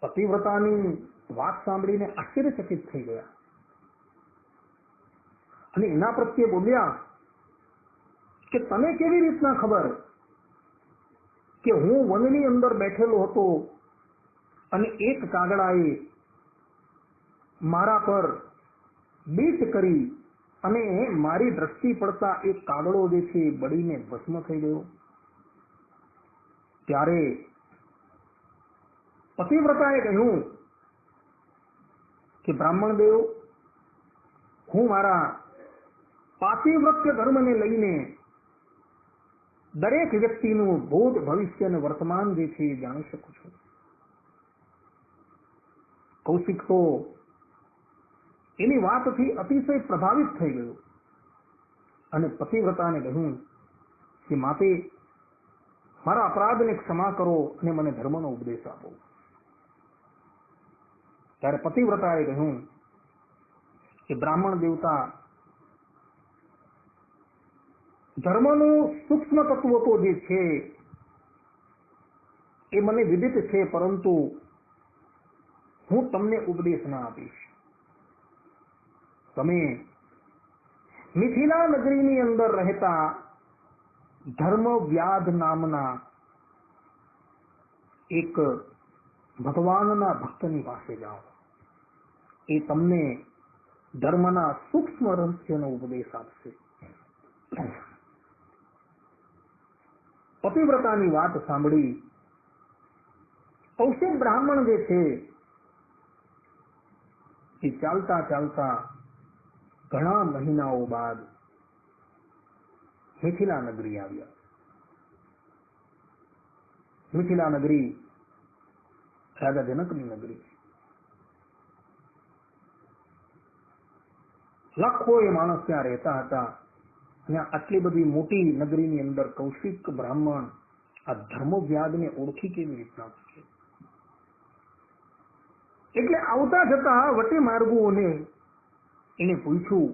પતિવ્રતાની વાત સાંભળીને આશ્ચર્યચકિત થઈ ગયા અને એના પ્રત્યે બોલ્યા કે તને કેવી રીતના ખબર કે હું વનની અંદર બેઠેલો હતો અને એક કાગડાએ મારા પર બીટ કરી અને મારી દ્રષ્ટિ પડતા એક કાગડો જે છે બળીને ભસ્મ થઈ ગયો. ત્યારે પતિવ્રતાએ કહ્યું કે બ્રાહ્મણ દેવ, હું મારા પાતિવ્રત્ય ધર્મને લઈને દરેક વ્યક્તિનું ભૂત ભવિષ્ય અને વર્તમાન જે છે એ જાણી શકું છું. કૌશિક તો એની વાતથી અતિશય પ્રભાવિત થઈ ગયો અને પતિવ્રતાને કહ્યું કે માતે મારા અપરાધને ક્ષમા કરો અને મને ધર્મનો ઉપદેશ આપો. ત્યારે પતિવ્રતાએ કહ્યું કે બ્રાહ્મણ દેવતા, ધર્મનું સૂક્ષ્મ તત્વ તો જે છે એ મને વિદિત છે, પરંતુ હું તમને ઉપદેશ ના આપીશ. તમે મિથિલા નગરીની અંદર રહેતા ધર્મવ્યાધ નામના એક ભગવાનના ભક્તની પાસે જાઓ. એ તમને ધર્મના સૂક્ષ્મ રહસ્યનો ઉપદેશ આપશે. પતિવ્રતાની વાત સાંભળી કૌશિક બ્રાહ્મણ જે છે એ ચાલતા ચાલતા ઘણા મહિનાઓ બાદ મિથિલા નગરી આવ્યા. મિથિલા નગરી રાજા જનકની નગરી છે. લાખો એ માણસ ત્યાં રહેતા હતા. ત્યાં આટલી બધી મોટી નગરીની અંદર કૌશિક બ્રાહ્મણ આ ધર્મવ્યાધને ઓળખી કેવી રીતના શકે? એટલે આવતા જતા વટે માર્ગોને એને પૂછ્યું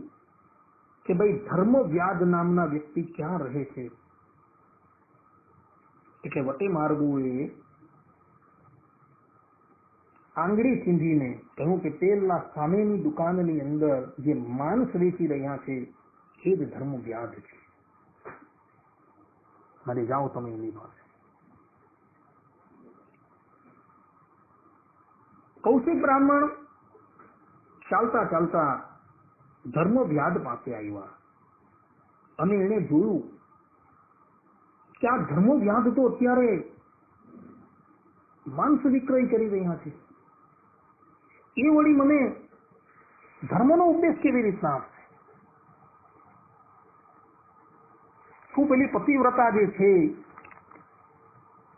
કે ભાઈ ધર્મવ્યાધ નામના વ્યક્તિ ક્યાં રહે છે? એટલે વટે માર્ગોએ આંગળી ચીંધીને કહ્યું કે પેલા સામેની દુકાનની અંદર જે માંસ વેચી રહ્યા છે એ જ ધર્મવ્યાધ છે. મારે જાઓ તમે એની પાસે. કૌશિક બ્રાહ્મણ ચાલતા ચાલતા ધર્મવ્યાધ પાસે આવ્યા અને એને જોયું કે આ ધર્મવ્યાધ તો અત્યારે માંસ વિક્રય કરી રહ્યા છે. એ વળી મને ધર્મનો ઉપદેશ કેવી રીતના આપશે? શું પેલી પતિવ્રતા જે છે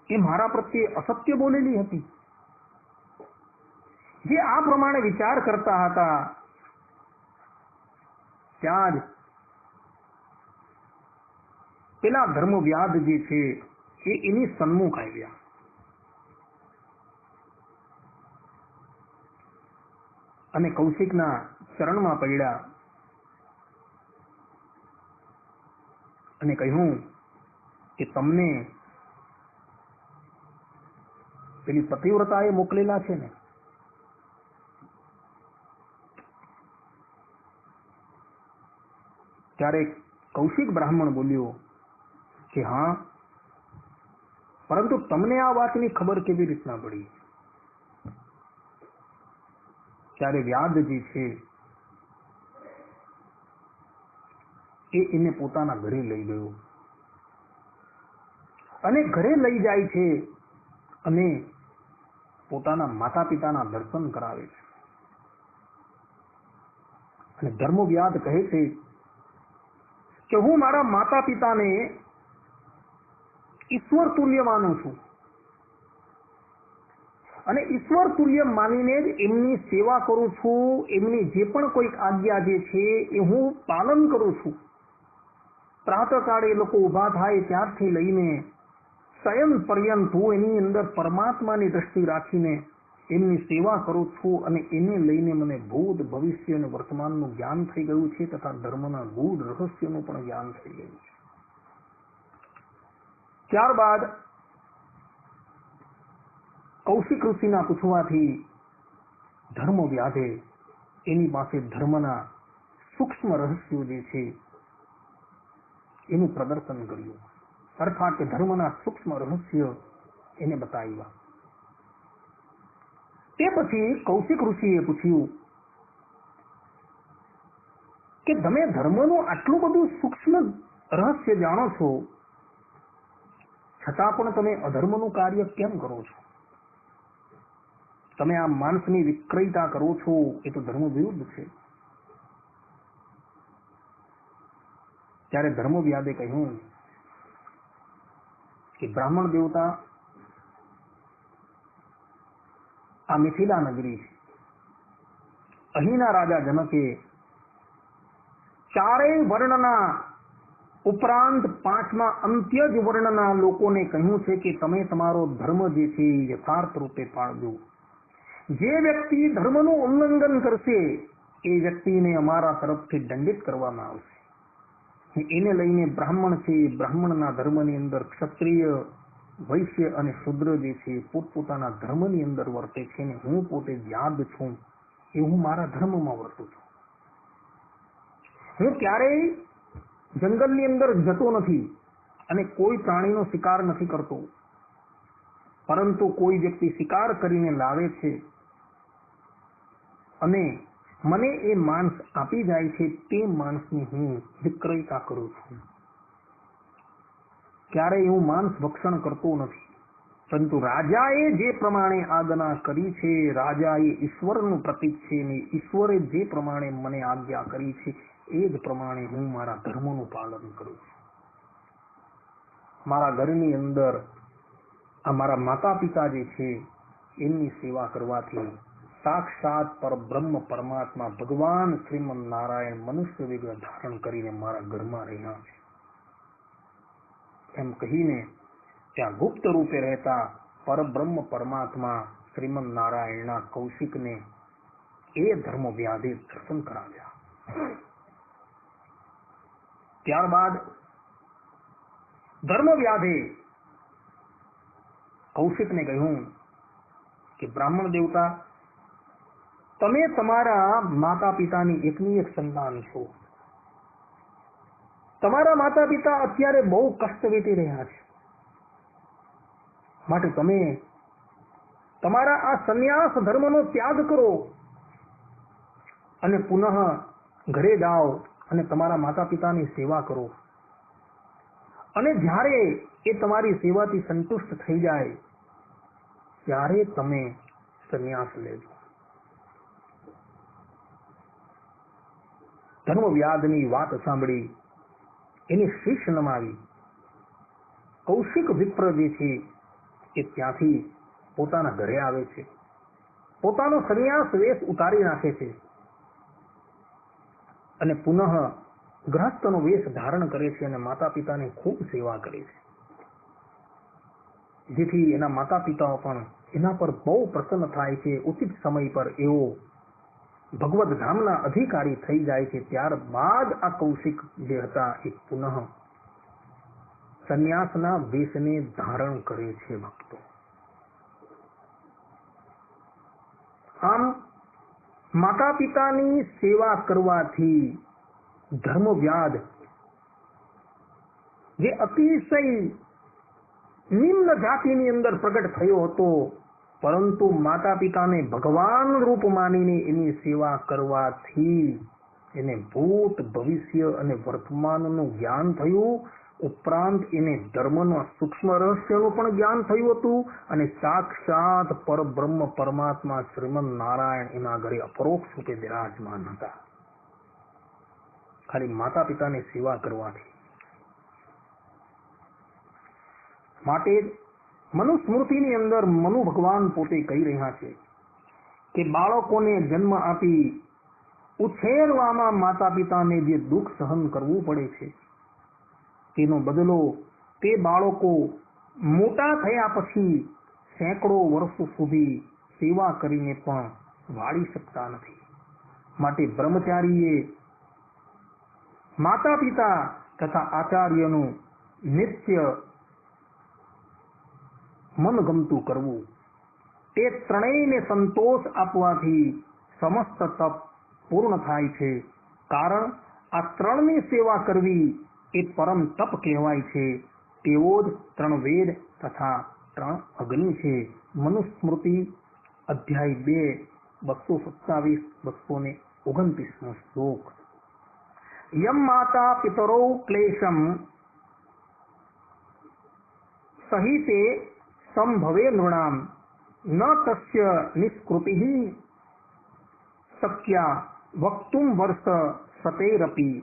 એ મારા પ્રત્યે અસત્ય બોલેલી હતી? જે આ પ્રમાણે વિચાર કરતા હતા ત્યાં જ પેલા ધર્મવ્યાધ જે છે એ એની સન્મુખ આવ્યા અને કૌશિકના ચરણમાં પડ્યા અને કહ્યું કે તમને પેલી પતિવ્રતાએ મોકલેલા છે ને? ત્યારે કૌશિક બ્રાહ્મણ બોલ્યો કે હા, પરંતુ તમને આ વાતની ખબર કેવી રીતના પડી? ત્યારે વ્યાધજી છે એ એને પોતાના ઘરે લઈ ગયો અને ઘરે લઈ જાય છે અને પોતાના માતા પિતાના દર્શન કરાવે છે. અને ધર્મવ્યાધ કહે છે કે હું મારા માતા પિતાને ઈશ્વર તુલ્ય માનું છું અને ઈશ્વર તુલ્ય માનીને જ એમની સેવા કરું છું. એમની જે પણ કોઈક આજ્ઞા જે છે એ હું પાલન કરું છું. પ્રાતઃકાળે એ લોકો ઉભા થાય ત્યારથી લઈને શયન પર્યંત હું એની અંદર પરમાત્માની દ્રષ્ટિ રાખીને એમની સેવા કરું છું અને એને લઈને મને ભૂત ભવિષ્ય અને વર્તમાનનું જ્ઞાન થઈ ગયું છે તથા ધર્મના ગૂઢ રહસ્યનું પણ જ્ઞાન થઈ ગયું છે. ત્યારબાદ કૌશિક ઋષિના પૂછવાથી ધર્મવ્યાધે એની પાસે ધર્મના સૂક્ષ્મ રહસ્યો જે છે એનું પ્રદર્શન કર્યું. અર્થાત કે ધર્મના સૂક્ષ્મ રહસ્ય એને બતાવ્યા. તે પછી કૌશિક ઋષિએ પૂછ્યું કે તમે ધર્મનું આટલું બધું સૂક્ષ્મ રહસ્ય જાણો છો છતાં પણ તમે અધર્મનું કાર્ય કેમ કરો છો? તમે આ માણસની વિક્રયતા કરો છો એ તો ધર્મ વિરુદ્ધ છે. ત્યારે ધર્મવ્યાધે કહ્યું કે બ્રાહ્મણ દેવતા આ મિથિલા નગરી છે. અહીંના રાજા જનકે ચારેય વર્ણના ઉપરાંત પાંચમા અંત્ય જ વર્ણના લોકોને કહ્યું છે કે તમે તમારો ધર્મ જે છે એ યથાર્થ રૂપે પાળજો. જે વ્યક્તિ ધર્મનું ઉલ્લંઘન કરશે એ વ્યક્તિને અમારા તરફથી દંડિત કરવામાં આવશે. એને લઈને બ્રાહ્મણ છે, બ્રાહ્મણના ધર્મની અંદર ક્ષત્રિય, વૈશ્ય અને શુદ્ર જે છે પોતપોતાના ધર્મની અંદર વર્તે છે ને હું પોતે જાદ છું એ હું મારા ધર્મમાં વર્તું છું. હું ક્યારેય જંગલની અંદર જતો નથી અને કોઈ પ્રાણીનો શિકાર નથી કરતો, પરંતુ કોઈ વ્યક્તિ શિકાર કરીને લાવે છે અને મને એ માંસ આપી જાય છે તે માંસની હું વિક્રયતા કરું છું. ક્યારેય હું માંસ ભક્ષણ કરતો નથી. પરંતુ રાજાએ જે પ્રમાણે આજ્ઞા કરી છે, રાજાએ ઈશ્વરનું પ્રતીક છે ને ઈશ્વરે જે પ્રમાણે મને આજ્ઞા કરી છે એ જ પ્રમાણે હું મારા ધર્મનું પાલન કરું છું. મારા ઘરની અંદર આ મારા માતા પિતા જે છે એમની સેવા કરવાથી સાક્ષાત પરબ્રહ્મ પરમાત્મા ભગવાન શ્રીમદ નારાયણ મનુષ્ય વિગ્રહ ધારણ કરીને મારા ઘરમાં રહ્યા છે એમ કહીને ત્યાં ગુપ્ત રૂપે રહેતા પરબ્રહ્મ પરમાત્મા શ્રીમદ નારાયણના કૌશિકને એ ધર્મ વ્યાધે દર્શન કરાવ્યા. ત્યારબાદ ધર્મ વ્યાધે કૌશિકને કહ્યું કે બ્રાહ્મણ દેવતા, તમે તમારા માતા પિતાની એકની એક સંતાન છો. તમારા માતા પિતા અત્યારે બહુ કષ્ટ વેઠી રહ્યા છે, માટે તમે તમારા આ સંન્યાસ ધર્મનો ત્યાગ કરો અને પુનઃ ઘરે જાઓ અને તમારા માતા પિતાની સેવા કરો. અને જ્યારે એ તમારી સેવાથી સંતુષ્ટ થઈ જાય ત્યારે તમે સંન્યાસ લેજો. ધર્મવ્યાધની વાત સાંભળી એની શીશ નમાવી કૌશિક વિપ્ર જે છે એ ત્યાંથી પોતાના ઘરે આવે છે, પોતાનો સંન્યાસ વેશ ઉતારી નાખે છે અને પુનઃ ગૃહસ્થનો વેશ ધારણ કરે છે અને માતા પિતાની ખૂબ સેવા કરે છે, જેથી એના માતા પિતાઓ પણ એના પર બહુ પ્રસન્ન થાય છે. ઉચિત સમય પર એવો ભગવદ ધામના અધિકારી થઈ જાય છે. ત્યારબાદ આ કૌશિક જે હતા એ પુનઃ સંન્યાસના વેશને ધારણ કરે છે. ભક્તો, આમ માતા પિતાની સેવા કરવાથી ધર્મવ્યાધ જે અતિશય નિમ્ન જાતિની અંદર પ્રગટ થયો હતો, પરંતુ માતા પિતાને ભગવાન રૂપ માનીને એની સેવા કરવાથી એને ભૂત, ભવિષ્ય અને વર્તમાનનું જ્ઞાન થયું. ઉપરાંત એને ધર્મના સૂક્ષ્મ રહસ્યનું પણ જ્ઞાન થયું હતું અને સાક્ષાત પરબ્રહ્મ પરમાત્મા શ્રીમદ નારાયણ એના ઘરે અપરોક્ષ રૂપે બિરાજમાન હતા, ખાલી માતા પિતાની સેવા કરવાથી. માટે મનુસ્મૃતિની અંદર મનુ ભગવાન પોતે કહી રહ્યા છે કે બાળકોને જન્મ આપી ઉછેરવામાં માતા પિતાને જે દુઃખ સહન કરવું પડે છે તેનો બદલો તે બાળકો મોટા થયા પછી સેંકડો વર્ષો સુધી સેવા કરીને પણ વાળી શકતા નથી. માટે બ્રહ્મચારીએ માતા પિતા તથા આચાર્યનું નિત્ય મનગમતું કરવું, તે ત્રણેયને સંતોષ આપવાથી સમસ્ત તપ પૂર્ણ થાય છે. કારણ આ ત્રણની સેવા કરવી એ પરમ તપ કહેવાય છે. તેવો જ 3 વેદ તથા 3 અગ્નિ છે. મનુસ્મૃતિ અધ્યાય 2 227-229 શ્લોક. યમ માતા પિતરૌ ક્લેશમ સહિતે સંભવે નૃણામ ન તસ્ય નિષ્કૃતિઃ શક્યા વક્તુમ વર્ષ સતૈરપી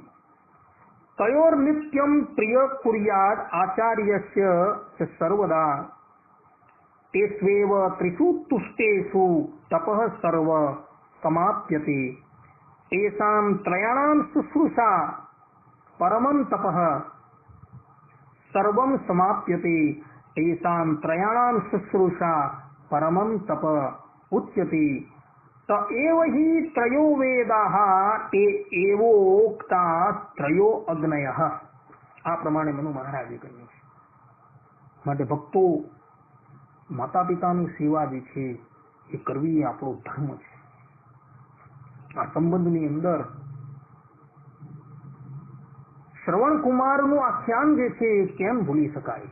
તયોર્નિત્યમ પ્રિય કુર્યાદ આચાર્યસ્ય ચ સર્વદા તેસ્વેવ ત્રિષુ તુષ્ટેષુ તપઃ સર્વ સમાપ્યતે તેષાં ત્રયાણાં શુશ્રૂષા પરમં તપઃ સર્વં સમાપ્યતે તેષાં ત્રયાણાં શુશ્રૂષા પરમં તપ ઉચ્યતે તો એવ હિ ત્રયો વેદાહ તે એવોક્તા ત્રયો અગ્નયઃ. આ પ્રમાણે મનુ મહારાજે કહ્યું છે. માટે ભક્તો માતા પિતાની સેવા જે છે એ કરવી એ આપણો ધર્મ છે. આ સંબંધની અંદર શ્રવણ કુમારનું આખ્યાન જે છે એ કેમ ભૂલી શકાય?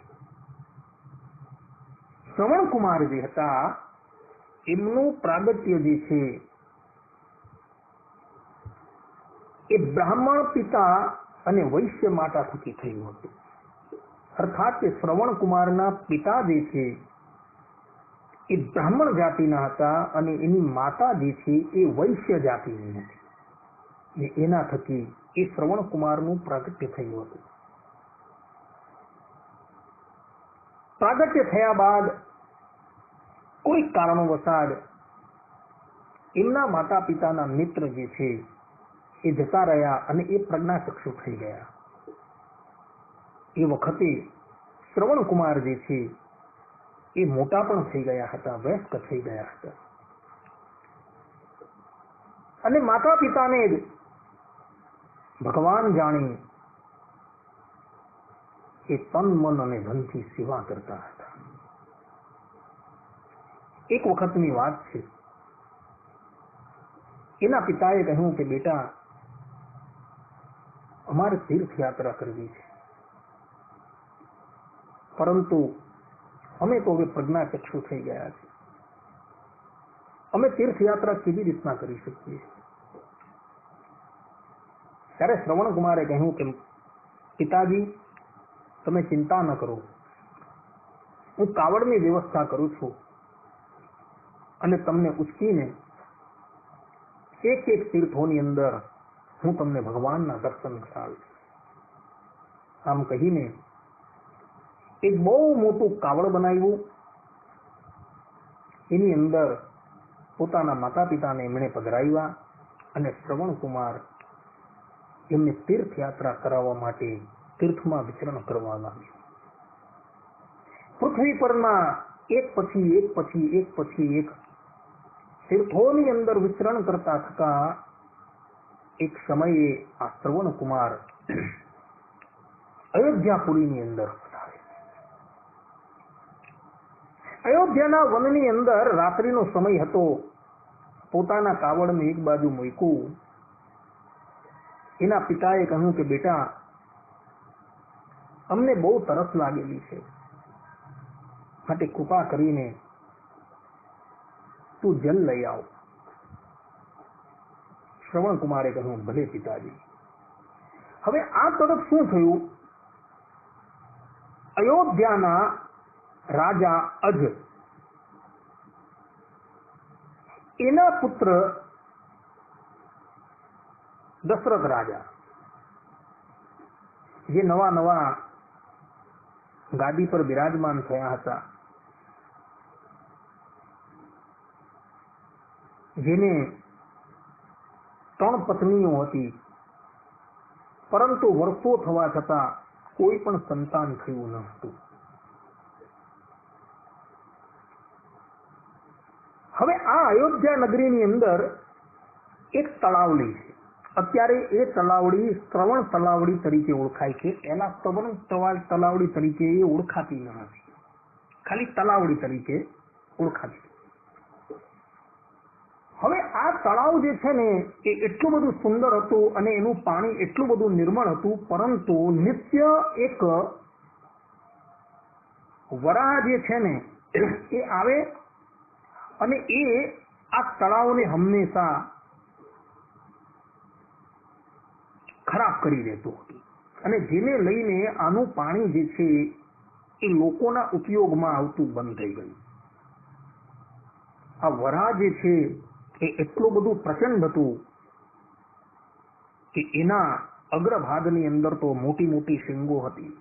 શ્રવણ કુમાર જે હતા એમનું પ્રાગટ્ય જે છે એ બ્રાહ્મણ પિતા અને વૈશ્ય માતા થકી થયું હતું. અર્થાત કે શ્રવણ કુમારના પિતા જે છે એ બ્રાહ્મણ જાતિના હતા અને એની માતા જે છે એ વૈશ્ય જાતિની હતી. ને એના થકી એ શ્રવણ કુમારનું પ્રાગટ્ય થયું હતું. પ્રાગટ્ય થયા બાદ કોઈ કારણોવસાદ એમના માતા પિતાના મિત્ર જે છે એ જતા રહ્યા અને એ પ્રજ્ઞાચક્ષુ થઈ ગયા. એ વખતે શ્રવણ કુમાર જે છે એ મોટા પણ થઈ ગયા હતા, વયસ્ક થઈ ગયા હતા. અને માતા પિતાને જ ભગવાન જાણી એ તન મન અને ધનથી સેવા કરતા હતા. એક વખતની વાત છે, એના પિતાએ કહ્યું કે બેટા અમારે તીર્થયાત્રા કરવી છે, પરંતુ અમે તો હવે પ્રજ્ઞાચક્ષુ થઈ ગયા છે, અમે તીર્થયાત્રા કેવી રીતના કરી શકીએ? ત્યારે શ્રવણ કુમારે કહ્યું કે પિતાજી તમે ચિંતા ન કરો, હું કાવડની વ્યવસ્થા કરું છું અને તમને ઉચકીને એક એક તીર્થોની અંદર હું તમને ભગવાનના દર્શન કરાવીશ. આમ કહીને એક બહુ મોટું કાવડ બનાવ્યું. એની અંદર પોતાના માતા પિતાને એમણે પધરાવ્યા અને શ્રવણ કુમાર એમને તીર્થયાત્રા કરાવવા માટે તીર્થમાં વિચરણ કરવા લાગ્યો. પૃથ્વી પરના એક પછી એક તીર્થોની અંદર વિચરણ કરતા થતા એક સમયે આ શ્રવણ કુમાર અયોધ્યાપુરીની અંદર પધારે. અયોધ્યાના વનની અંદર રાત્રિનો સમય હતો. પોતાના કાવડને એક બાજુ મૂક્યું. એના પિતાએ કહ્યું કે બેટા અમને બહુ તરસ લાગેલી છે, માટે કૃપા કરીને તું જલ લઈ આવ. શ્રવણ કુમારે કહ્યું ભલે પિતાજી. હવે આ તરફ શું થયું? અયોધ્યાના રાજા અજ એના પુત્ર દશરથ રાજા જે નવા ગાદી પર બિરાજમાન થયા હતા, જેને 3 પત્નીઓ હતી, પરંતુ વર્ષો થવા છતાં કોઈ પણ સંતાન થયું ન હતું. હવે આ અયોધ્યા નગરીની અંદર એક તળાવડી છે. અત્યારે એ તળાવડી શ્રવણ તળાવડી તરીકે ઓળખાય છે. એના શ્રવણ તળાવડી તરીકે એ ઓળખાતી ન હતી, ખાલી તળાવડી તરીકે ઓળખાતી. હવે આ તળાવ જે છે ને એ એટલું બધું સુંદર હતું અને એનું પાણી એટલું બધું નિર્મળ હતું, પરંતુ નિત્ય એક વરાહ જે છે ને એ આવે અને એ આ તળાવને હંમેશા ખરાબ કરી દેતું હતું. અને જેને લઈને આનું પાણી જે છે એ લોકોના ઉપયોગમાં આવતું બંધ થઈ ગયું. આ વરાહ જે છે એ એટલું બધું પ્રચંડ હતું કે એના અગ્રભાગની અંદર તો મોટી મોટી શીંગો હતી.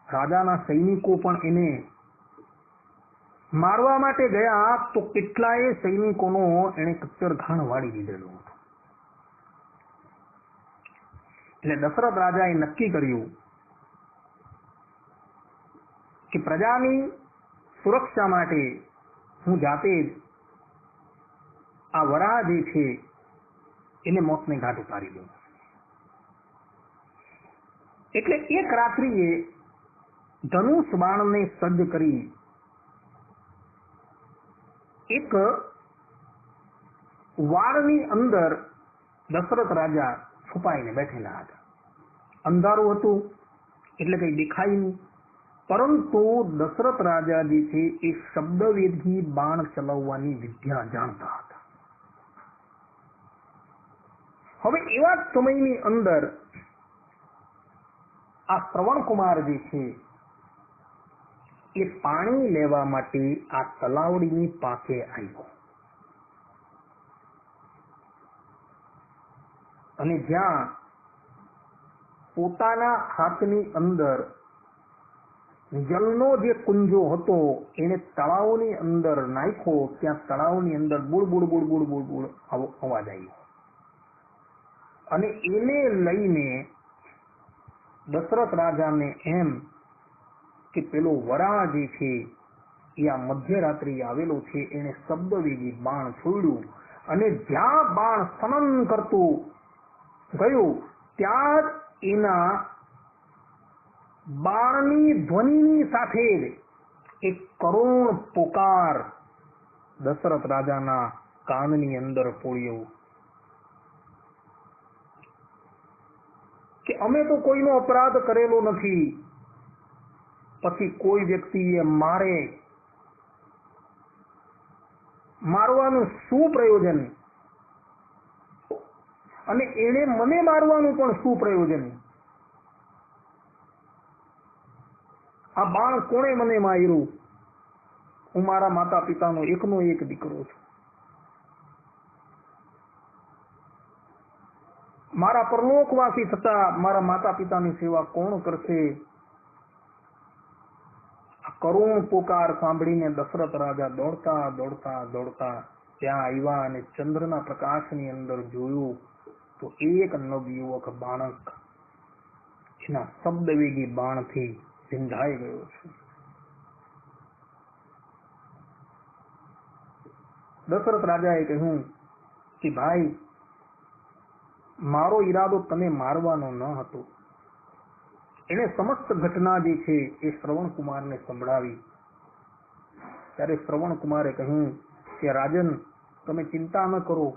રાજાના સૈનિકો પણ એને મારવા માટે ગયા તો કેટલાય સૈનિકોનો એને કચ્ચરઘાણ વાળી દીધેલો હતો. એટલે દશરથ રાજાએ નક્કી કર્યું કે પ્રજાની સુરક્ષા માટે હું જાતે જ આ વરાહ જે છે એને મોતને ઘાટ ઉતારી દો. એટલે એક રાત્રિએ ધનુષ બાણને સજ્જ કરી એક વાડની અંદર દશરથ રાજા છુપાઈને બેઠેલા હતા. અંધારું હતું એટલે કઈ દેખાય નહીં, પરંતુ દશરથ રાજા જે છે એ શબ્દવેદથી બાણ ચલાવવાની વિદ્યા જાણતા હતા. હવે એવા જ સમયની અંદર આ શ્રવણકુમાર જે છે એ પાણી લેવા માટે આ તલાવડીની પાસે આવ્યો અને જ્યાં પોતાના હાથની અંદર જલનો જે કુંજો હતો એને તળાવની અંદર નાખ્યો. ત્યાં તળાવની અંદર બુડ બુડ બુડ બુડ બુડ બુડ અવાજ આવ્યો અને એને લઈને દશરથ રાજાને એમ કે પેલો વરાહ જે છે એ આ મધ્યરાત્રિ આવેલો છે, એને શબ્દવેગી બાણ છોડ્યું અને જ્યાં બાણ સનન કરતું ગયું ત્યાં જ એના બાણની ધ્વનિની સાથે જ એક કરુણ પોકાર દશરથ રાજાના કાનની અંદર પોળ્યો કે અમે તો કોઈનો અપરાધ કરેલો નથી, પછી કોઈ વ્યક્તિએ મારવાનું શું પ્રયોજન અને એને મને મારવાનું પણ શું પ્રયોજન? આ બાણ કોણે મને માર્યું? હું મારા માતા પિતાનો એકનો એક દીકરો છું. મારા પરલોકવાસી થતા મારા માતા પિતાની સેવા કોણ કરશે? કરુણ પોકાર સાંભળીને દશરથ રાજા દોડતા દોડતા દોડતા ત્યાં આવ્યા અને ચંદ્રના પ્રકાશની અંદર જોયું તો એક નવયુવક બાળક એના શબ્દવેગી બાણથી વિંધાઈ ગયો છે. દશરથ રાજાએ કહ્યું કે ભાઈ, મારો ઈરાદો તને મારવાનો ન હતો. એને સમસ્ત ઘટના જે છે એ શ્રવણકુમારને સંભળાવી. ત્યારે શ્રવણકુમારે કહ્યું કે રાજન, તમે ચિંતા ન કરો,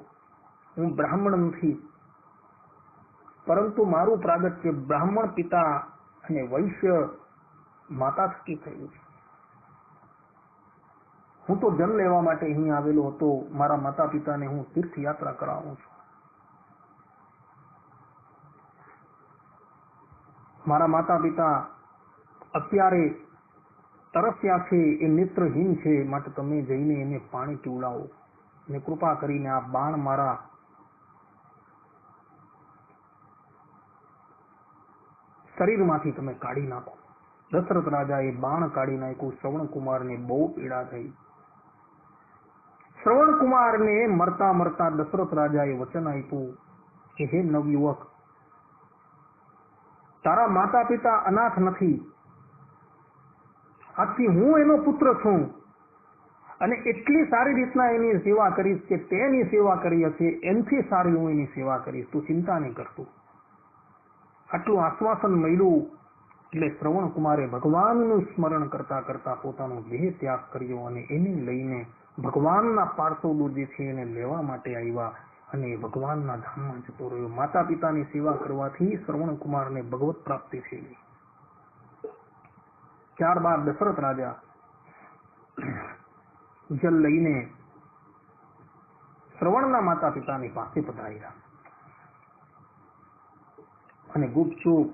હું બ્રાહ્મણ નથી, પરંતુ મારું પ્રાગટ્ય બ્રાહ્મણ પિતા અને વૈશ્ય માતા થકી થયું છે. હું તો જન્મ લેવા માટે અહીં આવેલો હતો. મારા માતા પિતાને હું તીર્થયાત્રા કરાવું છું. મારા માતા પિતા અત્યારે તરસ્યા છે, એ નેત્રહીન છે, માટે તમે જઈને એને પાણી પીવડાવો અને કૃપા કરીને આ બાણ મારા શરીરમાંથી તમે કાઢી નાખો. દશરથ રાજાએ બાણ કાઢી નાખ્યું. શ્રવણકુમારને બહુ પીડા થઈ. શ્રવણકુમારને મરતા મરતા દશરથ રાજાએ વચન આપ્યું કે હે નવયુવક, તારા માતા પિતા અનાથ નથી. આથી હું એનો પુત્ર છું અને એટલી સારી રીતના એની સેવા કરીશ કે તેની સેવા કરી હશે એનથી સારી હું એની સેવા કરીશ. તું ચિંતા નહીં કરતો. આટલું આશ્વાસન મળ્યું એટલે શ્રવણકુમારે ભગવાનનું સ્મરણ કરતા કરતા પોતાનો દેહ ત્યાગ કર્યો અને એને લઈને ભગવાનના પાર્ષદો જે છે એને લેવા માટે આવ્યા અને ભગવાનના ધામમાં જતો રહ્યો. માતા પિતાની સેવા કરવાથી શ્રવણકુમારને ભગવત પ્રાપ્તિ થઈ ગઈ. ત્યારબાદ દશરથ રાજા જલ લઈને શ્રવણના માતા પિતાની પાસે પધાર્યા અને ગુપચુપ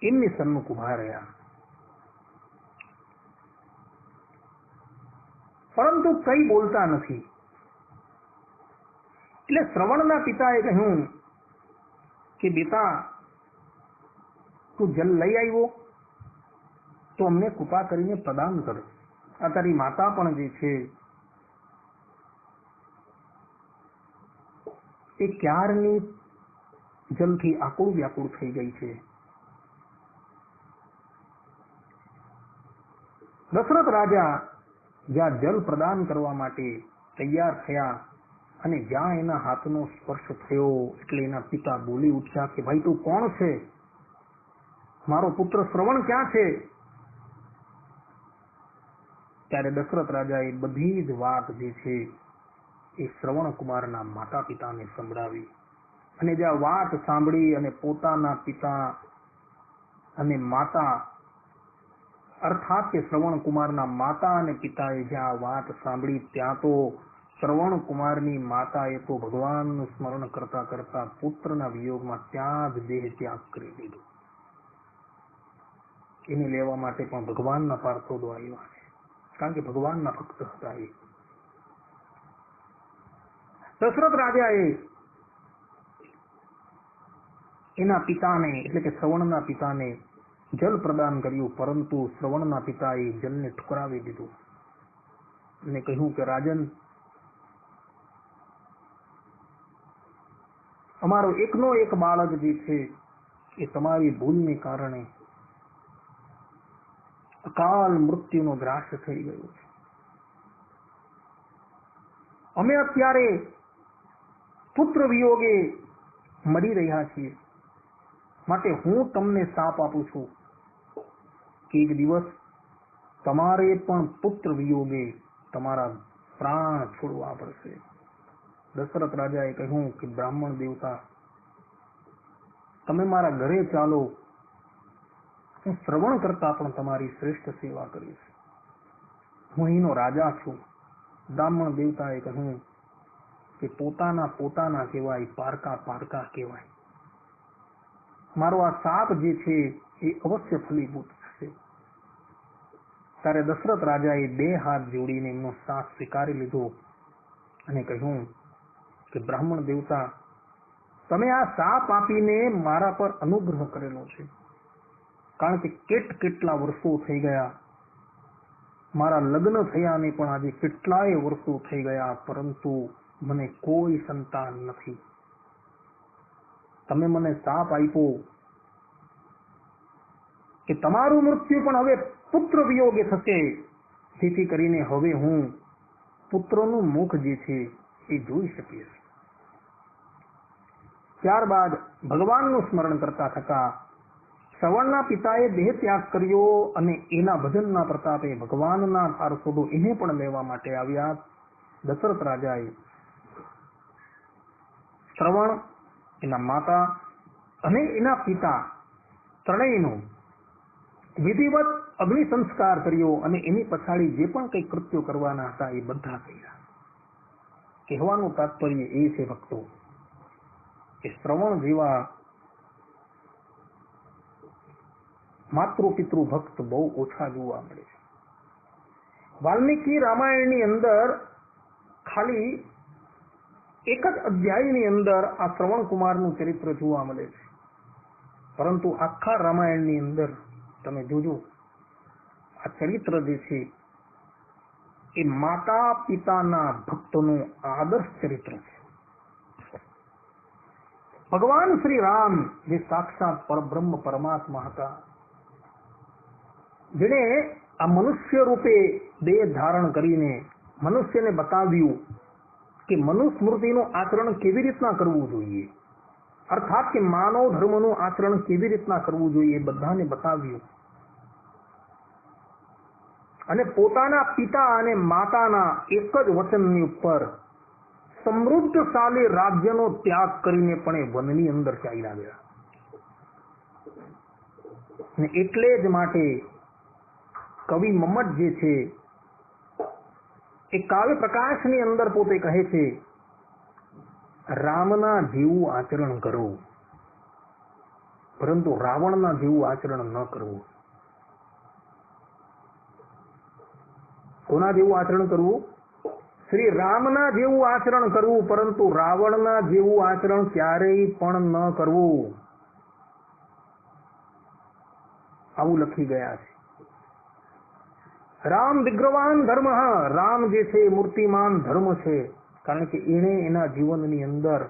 એમની સન્મુખ ઉભા રહ્યા, પરંતુ કઈ બોલતા નથી. એટલે શ્રવણના પિતાએ કહ્યું કે બેટા, તું જલ લઈ આવ્યો તો અમને કૃપા કરીને પ્રદાન કર. આ તારી માતા પણ જે છે એ ક્યારની જલથી આકુળ વ્યાકુળ થઈ ગઈ છે. દશરથ રાજા જ્યાં જલ પ્રદાન કરવા માટે તૈયાર થયા અને જ્યાં એના હાથનો સ્પર્શ થયો એટલે એના પિતા બોલી ઉઠ્યા કે ભાઈ તું કોણ છે? મારો પુત્ર શ્રવણ ક્યાં છે? ત્યારે દશરથ રાજાએ બધી જ વાત જે છે એ શ્રવણ કુમારના માતા પિતાને સંભળાવી. અને જે આ વાત સાંભળી અને પોતાના પિતા અને માતા અર્થાત કે શ્રવણ કુમારના માતા અને પિતાએ જ્યાં વાત સાંભળી ત્યાં તો શ્રવણ કુમારની માતાએ તો ભગવાનનું સ્મરણ કરતા કરતા પુત્રના વિયોગમાં ત્યાં જ દેહ ત્યાગ કરી દીધો. એને લેવા માટે પણ ભગવાનના પાર્ષદો આવ્યા છે, કારણ કે ભગવાનના ભક્ત હતા. એ દશરથ રાજાએ એના પિતાને એટલે કે શ્રવણના પિતાને જલ પ્રદાન કર્યું, પરંતુ શ્રવણના પિતાએ જલને ઠુકરાવી દીધું અને કહ્યું કે રાજન, અમારો એકનો એક બાળક જે છે એ તમારી ભૂલને કારણે અકાલ મૃત્યુનો ગ્રાસ થઈ ગયો છે. અમે અત્યારે પુત્ર વિયોગે મરી રહ્યા છીએ, માટે હું તમને શાપ આપું છું કે એક દિવસ તમારે પણ પુત્ર વિયોગે તમારા પ્રાણ છોડવા પડશે. દશરથ રાજાએ કહ્યું કે બ્રાહ્મણ દેવતા, તમે મારા ઘરે ચાલો, હું શ્રવણ કરતા પણ તમારી શ્રેષ્ઠ સેવા કરીશ. હું અહીંનો રાજા છું. બ્રાહ્મણ દેવતાએ કહ્યું કે પોતાના કહેવાય, પારકા પારકા કહેવાય. મારો આ શાપ જે છે એ અવશ્ય ફલીભૂત થશે. ત્યારે દશરથ રાજાએ 2 હાથ જોડીને એમનો શાપ સ્વીકારી લીધો અને કહ્યું કે બ્રાહ્મણ દેવતા, તમે આ શાપ આપીને મારા પર અનુગ્રહ કરેલો છે, કારણ કે કેટલા વર્ષો થઈ ગયા, મારા લગ્ન થયાને પણ આજે કેટલાય વર્ષો થઈ ગયા, પરંતુ મને કોઈ સંતાન નથી. તમે મને શાપ આપ્યો કે તમારું મૃત્યુ પણ હવે પુત્ર વિયોગે થશે, જેથી કરીને હવે હું પુત્રનું મુખ જે છે એ જોઈ શકીશ. ત્યારબાદ ભગવાનનું સ્મરણ કરતા થતા શ્રવણના પિતાએ દેહ ત્યાગ કર્યો અને એના ભજનના પ્રતાપે ભગવાનના પાર્ષદો એને પણ લેવા માટે આવ્યા. દશરથ રાજાએ શ્રવણ, એના માતા અને એના પિતા ત્રણેયનો વિધિવત અગ્નિ સંસ્કાર કર્યો અને એની પછાડી જે પણ કઈ કૃત્યો કરવાના હતા એ બધા કર્યા. કહેવાનું તાત્પર્ય એ છે ભક્તો કે શ્રવણ જેવા માતૃ પિતૃ ભક્ત બહુ ઓછા જોવા મળે છે. વાલ્મીકી રામાયણની અંદર ખાલી એક જ અધ્યાયની અંદર આ શ્રવણ કુમારનું ચરિત્ર જોવા મળે છે, પરંતુ આખા રામાયણની અંદર તમે જોજો આ ચરિત્ર જે છે એ માતા પિતાના ભક્તોનું આદર્શ ચરિત્ર છે. ભગવાન શ્રી રામ જે સાક્ષાત પરબ્રહ્મ પરમાત્મા હતા, જેને આ મનુષ્ય રૂપે દેહ ધારણ કરીને મનુષ્યને બતાવ્યું કે મનુસ્મૃતિનું આચરણ કેવી રીતના કરવું જોઈએ, અર્થાત કે માનવ ધર્મનું આચરણ કેવી રીતના કરવું જોઈએ, બધાને બતાવ્યું. અને પોતાના પિતા અને માતાના એક જ વચનની ઉપર સમૃદ્ધશાળી રાજ્યનો ત્યાગ કરીને પણ એ વનની અંદર ચાલ્યા ગયા. અને એટલે જ માટે કવિ મમ્મટ જે છે એ કાવ્ય પ્રકાશની અંદર પોતે કહે છે, રામના જેવું આચરણ કરો, પરંતુ રાવણના જેવું આચરણ ન કરવું. કોના જેવું આચરણ કરવું? શ્રી રામના જેવું આચરણ કરવું, પરંતુ રાવણના જેવું આચરણ ક્યારેય પણ ન કરવું. આવું લખી ગયા છે. રામ વિગ્રહવાન ધર્મ, રામ જે છે એ મૂર્તિમાન ધર્મ છે, કારણ કે એણે એના જીવનની અંદર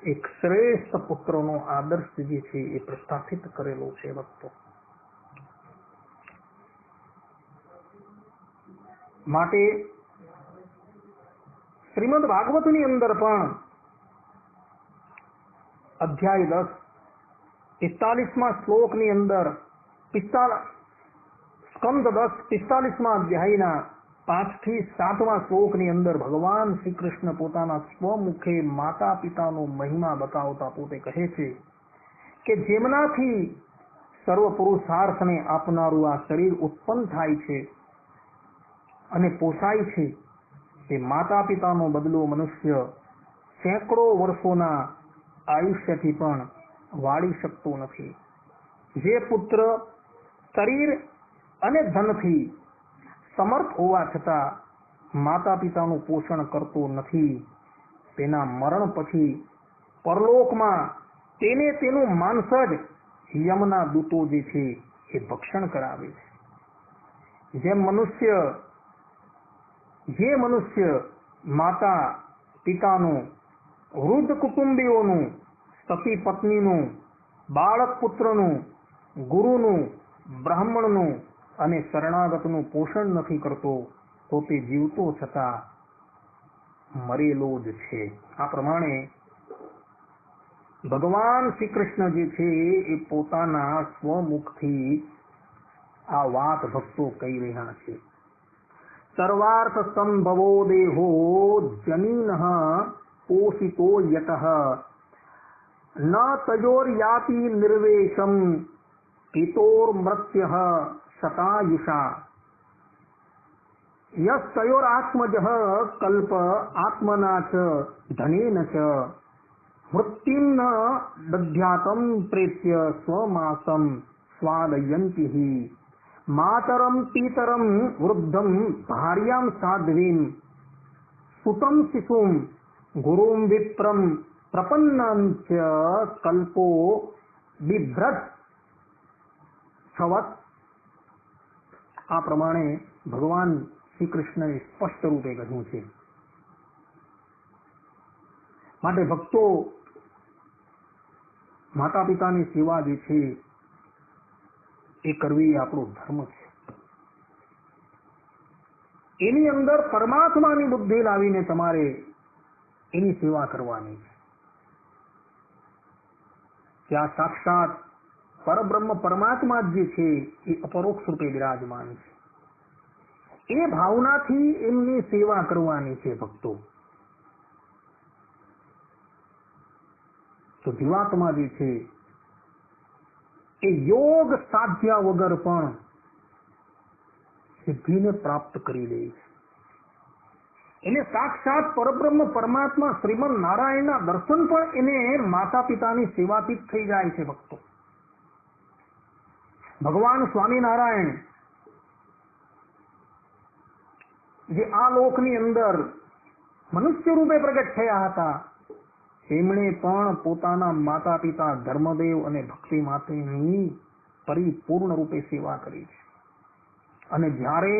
એક શ્રેષ્ઠ પુત્રનો આદર્શ જે છે એ પ્રસ્થાપિત કરેલો છે. ભક્તો, માટે શ્રીમદ ભાગવતની અંદર પણ અધ્યાય 10 45મા શ્લોકની અંદર સ્કંદ 10 45મા અધ્યાયના 5 થી 7મા શ્લોકની અંદર ભગવાન શ્રી કૃષ્ણ પોતાના સ્વમુખે માતા પિતાનો મહિમા બતાવતા પોતે કહે છે કે જેમનાથી સર્વ પુરુષાર્થને આપનારું આ શરીર ઉત્પન્ન થાય છે અને પોસાય છે, તે માતા પિતાનો બદલો મનુષ્ય સેંકડો વર્ષોના આયુષ્યથી પણ વાળી શકતો નથી. જે પુત્ર શરીર અને ધનથી સમર્થ હોવા છતાં માતા પિતાનું પોષણ કરતો નથી, તેના મરણ પછી પરલોકમાં તેને તેનું માંસ જ યમના દૂતો જે છે એ ભક્ષણ કરાવે છે. જે મનુષ્ય માતા પિતાનું, વૃદ્ધ કુટુંબીઓનું, સતી પત્નીનું, બાળક પુત્રનું, ગુરુનું, બ્રાહ્મણનું અને શરણાગતનું પોષણ નથી કરતો, તો તે જીવતો છતાં મરેલો જ છે. આ પ્રમાણે ભગવાન શ્રી કૃષ્ણ જે છે એ પોતાના સ્વમુખથી આ વાત ભક્તો કહી રહ્યા છે. સર્વાર્થ સંભવો દેહો જનીનઃ પોષિતો યતઃ ન તયોર્યાતિ નિર્વેશમ પિતોર્મૃત્યઃ શતાયુષા યસ્તયોરાત્મજઃ કલ્પ આત્મના ચ ધનેન ચ મૃત્યુમ ન દધ્યાતમ પ્રેત્ય સ્વમાસમ સ્વાદયંતિ માતરમ પિતરમ વૃદ્ધમ ભાર્યામ સાધ્વીમ સુતમ શિશુમ ગુરુમ વિપ્રમ પ્રપન્નમ ચ કલ્પો બિભ્રત છવત. આ પ્રમાણે ભગવાન શ્રી કૃષ્ણએ સ્પષ્ટ રૂપે કહ્યું છે. માટે ભક્તો માતા પિતાની સેવા જે છે એ કરવી આપણો ધર્મ છે. એની અંદર પરમાત્માની બુદ્ધિ લાવીને તમારે એની સેવા કરવાની છે. ત્યાં સાક્ષાત પરબ્રહ્મ પરમાત્મા જે છે એ અપરોક્ષ રૂપે બિરાજમાન છે. એ ભાવનાથી એમની સેવા કરવાની છે ભક્તો. તો જીવાત્મા જે છે એ યોગ સાધ્યા વગર પણ સિદ્ધિને પ્રાપ્ત કરી લે છે. એને સાક્ષાત પરબ્રહ્મ પરમાત્મા શ્રીમદ નારાયણના દર્શન પણ એને માતા પિતાની સેવાથી જ થઈ જાય છે ભક્તો. ભગવાન સ્વામિનારાયણ જે આ લોકની અંદર મનુષ્ય રૂપે પ્રગટ થયા હતા, તેમણે પણ પોતાના માતા પિતા ધર્મદેવ અને ભક્તિ માટેની પરિપૂર્ણ રૂપે સેવા કરી છે. અને જ્યારે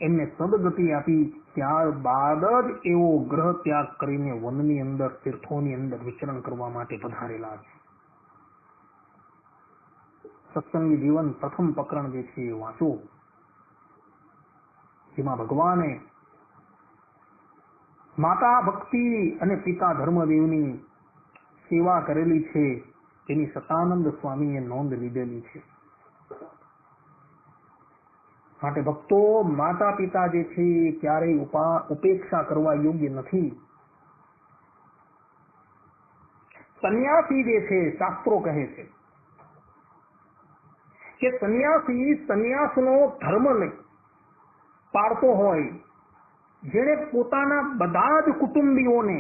એમને સદગતિ આપી ત્યારબાદ જ એવો ગ્રહ ત્યાગ કરીને વનની અંદર તીર્થોની અંદર વિચરણ કરવા માટે પધારેલા છે. સત્સંગી જીવન પ્રથમ પ્રકરણ જે છે એ વાંચો, જેમાં ભગવાને માતા ભક્તિ અને પિતા ધર્મદેવની સેવા કરેલી છે તેની સતાનંદ સ્વામીએ નોંધ લીધેલી છે. માટે ભક્તો માતા પિતા જે છે એ ક્યારેય ઉપેક્ષા કરવા યોગ્ય નથી. સંન્યાસી જે છે, શાસ્ત્રો કહે છે કે સંન્યાસી સંન્યાસનો ધર્મને પાળતો હોય, જેણે પોતાના બધા જ કુટુંબીઓને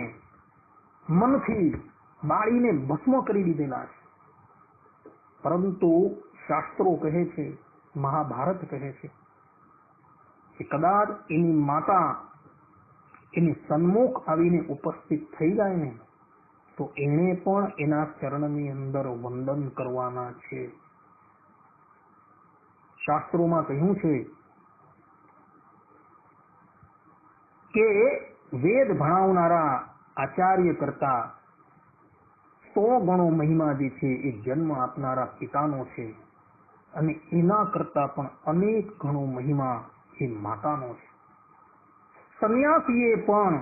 મનથી બાળીને ભસ્મ કરી દીધેલા છે. પરંતુ શાસ્ત્રો કહે છે, મહાભારત કહે છે કે કદાચ એની માતા એની સન્મુખ આવીને ઉપસ્થિત થઈ જાય ને તો એને પણ એના ચરણની અંદર વંદન કરવાના છે. શાસ્ત્રોમાં કહ્યું છે કે વેદ ભણાવનારા આચાર્ય કરતા 100 ગણો મહિમા જે છે એ જન્મ આપનારા પિતાનો છે, અને એના કરતા પણ અનેક ગણો મહિમા એ માતાનો છે. સંન્યાસીએ પણ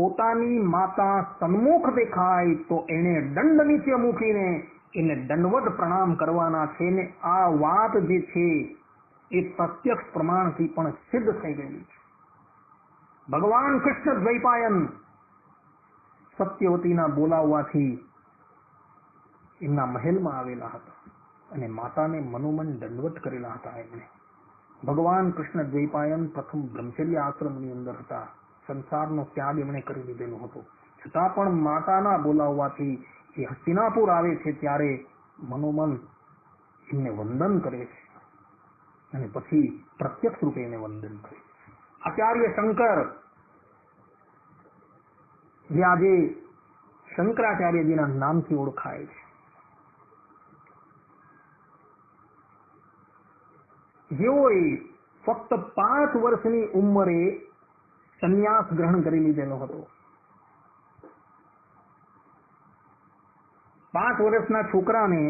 પોતાની માતા સન્મુખ દેખાય તો એને દંડ નીચે મૂકીને એને દંડવત પ્રણામ કરવાના છે ને આ વાત જે છે એ પ્રત્યક્ષ પ્રમાણથી પણ સિદ્ધ થઈ ગયેલી છે. ભગવાન કૃષ્ણ દ્વૈપાયન સત્યવતીના બોલાવવાથી એમના મહેલમાં આવેલા હતા અને માતાને મનોમન દંડવત કરેલા હતા. એમને ભગવાન કૃષ્ણ દ્વૈપાયન પ્રથમ બ્રહ્મચર્ય આશ્રમની અંદર હતા. સંસારનો ત્યાગ એમણે કરી લીધેલો હતો. છતાં પણ માતાના બોલાવવાથી એ હસ્તિનાપુર આવે છે ત્યારે મનોમન એમને વંદન કરે છે અને પછી પ્રત્યક્ષ રૂપે એને વંદન કરે. આચાર્ય શંકર જે આજે શંકરાચાર્યજીના નામથી ઓળખાય છે, જેઓએ ફક્ત 5 વર્ષની ઉંમરે સંન્યાસ ગ્રહણ કરી લીધેલો હતો. 5 વર્ષના છોકરાને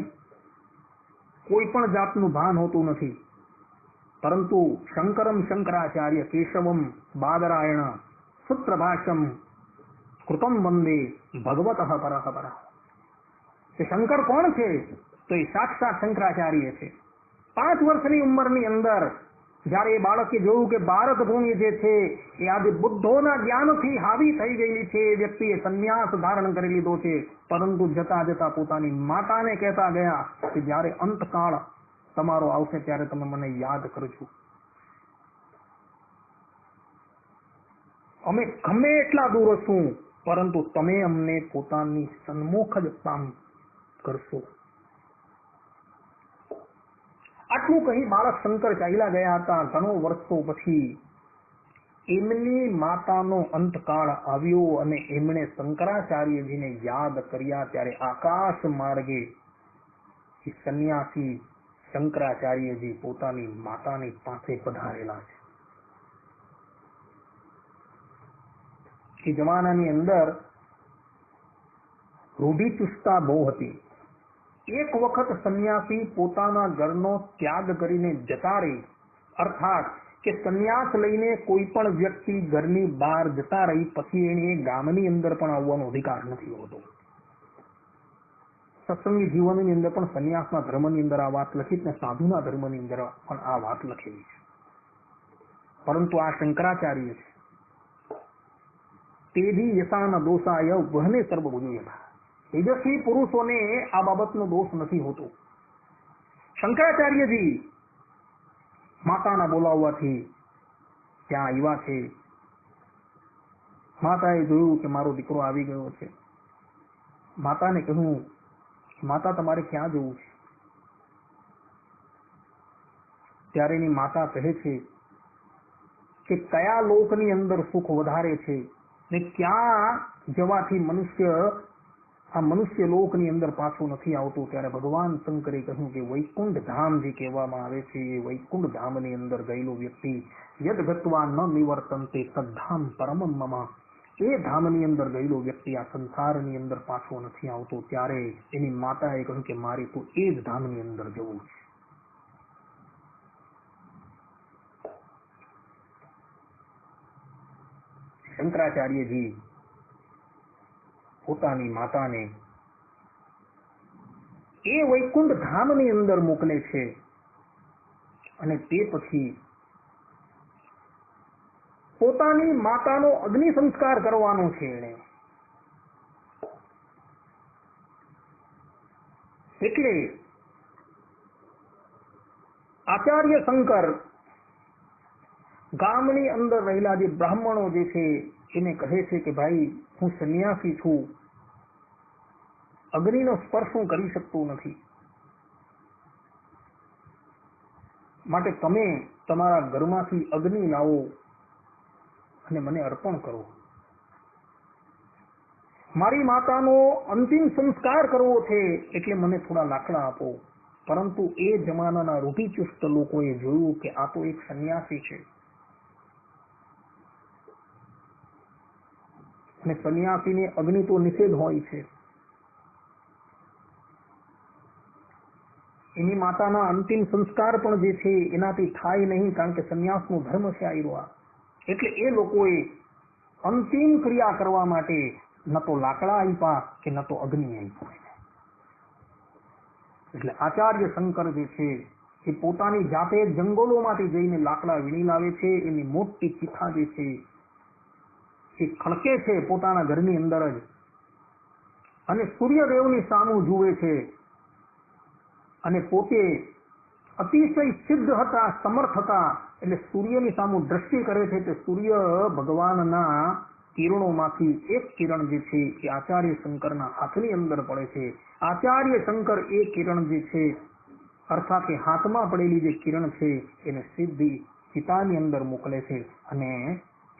કોઈ પણ જાતનું ભાન હોતું નથી, પરંતુ શંકરમ શંકરાચાર્ય કેશવમ બાદરાયણ સૂત્રભાષ્યમ કૃતમ વંદે ભગવતઃ પરઃ પરઃ. તે શંકર કોણ છે? તો એ સાક્ષાત શંકરાચાર્ય છે. 5 વર્ષની ઉંમરની અંદર જયારે એ બાળકે જોયું કે ભારત ભૂમિ જે છે એ આજે બુદ્ધોના જ્ઞાનથી હાવી થઈ ગયેલી છે, એ વ્યક્તિએ સંન્યાસ ધારણ કરી લીધો છે, પરંતુ જતા જતા પોતાની માતાને કહેતા ગયા કે જયારે અંતકાળ તમારો આવશે ત્યારે તમે મને યાદ કરજો. અમે ગમે એટલા દૂર હશું, પરંતુ તમે અમને પોતાની સન્મુખ જ કામ કરશો. આટલું કહી બાળક શંકર ચાલ્યા ગયા હતા. ઘણો વર્ષો પછી એમની માતાનો અંતકાળ આવ્યો અને એમણે શંકરાચાર્યજીને યાદ કર્યા ત્યારે આકાશ માર્ગે સંન્યાસી શંકરાચાર્યજી પોતાની માતાની પાસે પધારેલા છે. એ જમાનાની અંદર રૂઢિચુસ્તતા બહુ હતી. એક વખત સંન્યાસી પોતાના ઘરનો ત્યાગ કરીને જતા રહી, અર્થાત કે સંન્યાસ લઈને કોઈ પણ વ્યક્તિ ઘરની બહાર જતા રહી પછી એને ગામની અંદર પણ આવવાનો અધિકાર નથી હોતો. સત્સંગી જીવનની અંદર પણ સંન્યાસના ધર્મની અંદર આ વાત લખી છે, સાધુના ધર્મની અંદર પણ આ વાત લખેલી છે. પરંતુ આ શંકરાચાર્ય છે, તેજી યસાન દોષાય વહને સર્વભુજયતા. તેજસ્વી પુરુષોને આ બાબતનો દોષ નથી હોતો. શંકરાચાર્યજી માતાના બોલાવવાથી ત્યાં આવ્યા છે. માતાએ જોયું કે મારો દીકરો આવી ગયો છે. માતાને કહ્યું, માતા તમારે ક્યાં જવું છે? ત્યારે એની માતા કહે છે કે કયા લોકની અંદર સુખ વધારે છે ને ક્યાં જવાથી મનુષ્ય આ મનુષ્ય લોકની અંદર પાછું નથી આવતું. ત્યારે ભગવાન શંકરે કહ્યું કે વૈકુંઠ ધામ જે કહેવામાં આવે છે એ વૈકુંઠ ધામની અંદર ગયેલો વ્યક્તિ યદ ગત્વા ન નિવર્તન્તે તદ્ધામ પરમમ મમ, એ ધામની અંદર ગયેલો વ્યક્તિ આ સંસારની અંદર પાછો નથી આવતો. ત્યારે એની માતાએ કહ્યું કે મારે તો એ જ ધામની અંદર જવું છે. શંકરાચાર્યજી પોતાની માતાને એ વૈકુંઠ ધામની અંદર મોકલે છે અને તે પછી પોતાની માતાનો અગ્નિ સંસ્કાર કરવાનો છે એને. એટલે આચાર્ય શંકર ગામની અંદર રહેલા જે બ્રાહ્મણો જે છે એને કહે છે કે ભાઈ હું સંન્યાસી છું, અગ્નિનો સ્પર્શ હું કરી શકતો નથી, માટે તમે તમારા ઘરમાંથી અગ્નિ લાવો અને મને અર્પણ કરો. મારી માતાનો અંતિમ સંસ્કાર કરવો છે એટલે મને થોડા લાકડા આપો. પરંતુ એ જમાનાના રૂઢિચુસ્ત લોકોએ જોયું કે આ તો એક સંન્યાસી છે અને સંન્યાસીને અગ્નિ તો નિષેધ હોય છે. એની માતાના અંતિમ સંસ્કાર પણ જે છે એનાથી થાય નહીં, કારણ કે સંન્યાસનો ધર્મ છે આવ્યો. એટલે એ લોકોએ અંતિમ ક્રિયા કરવા માટે ન તો લાકડા આપ્યા કે ન તો અગ્નિ આપ્યો. એટલે આચાર્ય શંકર જે છે એ પોતાની જાતે જંગલોમાંથી જઈને લાકડા વીણી લાવે છે. એની મોટી ચિઠા જે છે એ ખડકે છે પોતાના ઘરની અંદર જ, અને સૂર્યદેવની સામું જુએ છે. અને પોતે અતિશય સિદ્ધ હતા, સમર્થ હતા, એટલે સૂર્યની સામું દ્રષ્ટિ કરે છે કે સૂર્ય ભગવાનના કિરણોમાંથી એક કિરણ જે છે એ આચાર્ય શંકરના હાથની અંદર પડે છે. આચાર્ય શંકર એ કિરણ જે છે અર્થાત કે હાથમાં પડેલી જે કિરણ છે એને સીધી ચિતાની અંદર મોકલે છે, અને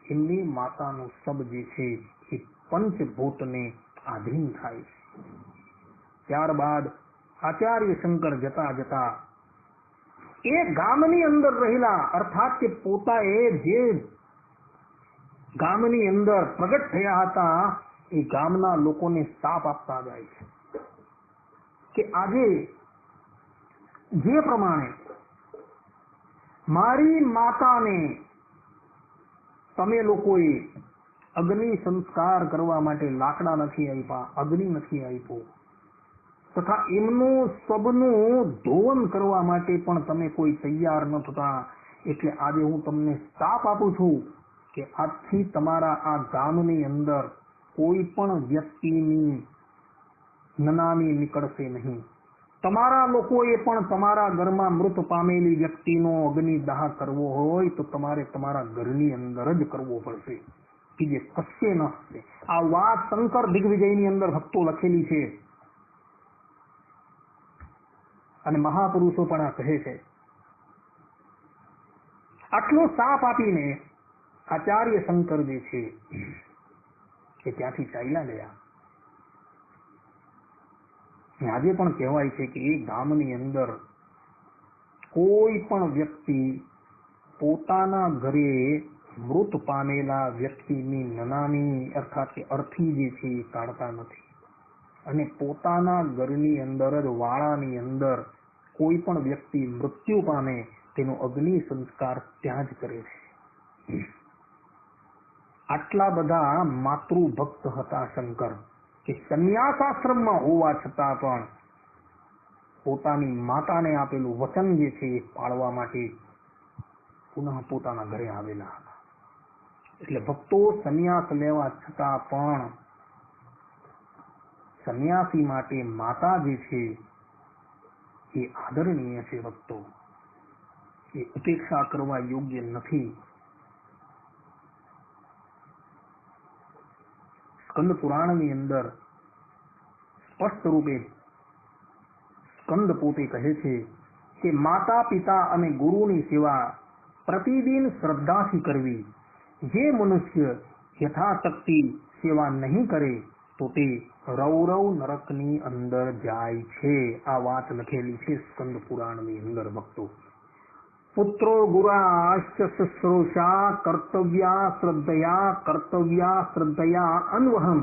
એમની માતાનું શબ જે છે એ પંચભૂતને આધીન થાય છે. ત્યારબાદ આચાર્ય શંકર જતા જતા એ ગામની અંદર રહેલા, અર્થાત કે પોતાએ જે ગામની અંદર પ્રગટ થયા હતા એ ગામના લોકોને શાપ આપતા જાય છે કે આજે જે પ્રમાણે મારી માતાને તમે લોકોએ અગ્નિ સંસ્કાર કરવા માટે લાકડા નથી આપ્યા, અગ્નિ નથી આપ્યો, તથા એમનું સબનું ધોવન કરવા માટે પણ તમે કોઈ તૈયાર ન થતા, એટલે આજે હું તમને શાપ આપું છું કે આજથી તમારા આ ગામની અંદર કોઈ પણ વ્યક્તિની નનામી નીકળશે નહીં. તમારા લોકોએ પણ તમારા ઘરમાં મૃત પામેલી વ્યક્તિનો અગ્નિદાહ કરવો હોય તો તમારે તમારા ઘરની અંદર જ કરવો પડશે, બીજે કશે ન હશે. આ વાત શંકર દિગ્વિજયની અંદર ભક્તો લખેલી છે, અને મહાપુરુષો પણ આ કહે છે. આટલો સાપ આપીને આચાર્ય શંકર જે છે એ ત્યાંથી ચાલ્યા ગયા. આજે પણ કહેવાય છે કે એ ગામની અંદર કોઈ પણ વ્યક્તિ પોતાના ઘરે મૃત પામેલા વ્યક્તિની નનામી અર્થાત કે અર્થી જે છે એ કાઢતા નથી, અને પોતાના ઘરની અંદર જ વાળાની અંદર કોઈ પણ વ્યક્તિ મૃત્યુ પામે તેનો અગ્નિ સંસ્કાર ત્યાં જ કરે છે. આટલા બધા માતૃભક્ત હતા શંકર કે સંન્યાસાશ્રમમાં હોવા છતાં પણ પોતાની માતાને આપેલું વચન જે છે એ પાળવા માટે પુનઃ પોતાના ઘરે આવેલા હતા. એટલે ભક્તો સંન્યાસ લેવા છતાં પણ સંન્યાસી માટે માતા જે છે એ આદરણીય છે. ભક્તો એ ઉપેક્ષા કરવા યોગ્ય નથી. સ્કંદ પુરાણની અંદર સ્પષ્ટ રૂપે સ્કંદ પોતે કહે છે કે માતા પિતા અને ગુરુની સેવા પ્રતિદિન શ્રદ્ધાથી કરવી. જે મનુષ્ય યથાશક્તિ સેવા નહીં કરે તો તે રૌરવ નરકની અંદર જાય છે. આ વાત લખેલી છે સ્કંદ પુરાણની અંદર. ભક્તો પુત્રો ગુરાશ્ચ શુશ્રૂષા કર્તવ્યા શ્રદ્ધયા અન્વહમ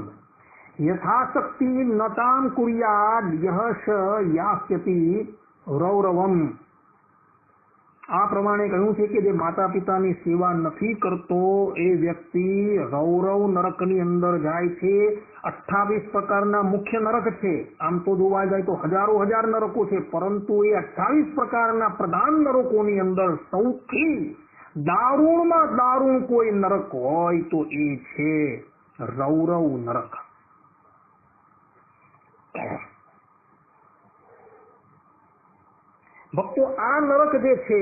યથાશક્તિ નતામ કુર્યાદ યહ સ યાસ્યતિ રૌરવમ. આ પ્રમાણે કહ્યું છે કે જે માતા પિતાની સેવા નથી કરતો એ વ્યક્તિ રૌરવ નરકની અંદર જાય છે. 28 પ્રકારના મુખ્ય નરક છે. આમ તો જોવા જાય તો હજાર નરકો છે, પરંતુ એ 28 પ્રકારના પ્રધાન નરકોની અંદર સૌથી દારૂણમાં દારૂણ કોઈ નરક હોય તો એ છે રૌરવ નરક. ભક્તો આ નરક જે છે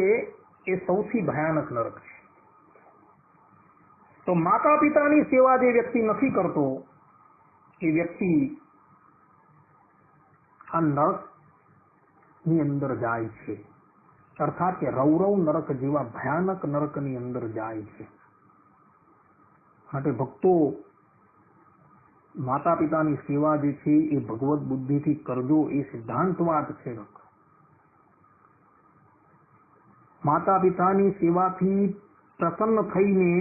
એ સૌથી ભયાનક નરક છે. તો માતા પિતાની સેવા જે વ્યક્તિ નથી કરતો એ વ્યક્તિ આ નરક ની અંદર જાય છે, અર્થાત કે રૌરવ નરક જેવા ભયાનક નરકની અંદર જાય છે. માટે ભક્તો માતા પિતાની સેવા જે છે એ ભગવત બુદ્ધિથી કરજો, એ સિદ્ધાંત વાત છે. માતા પિતાની સેવાથી પ્રસન્ન થઈને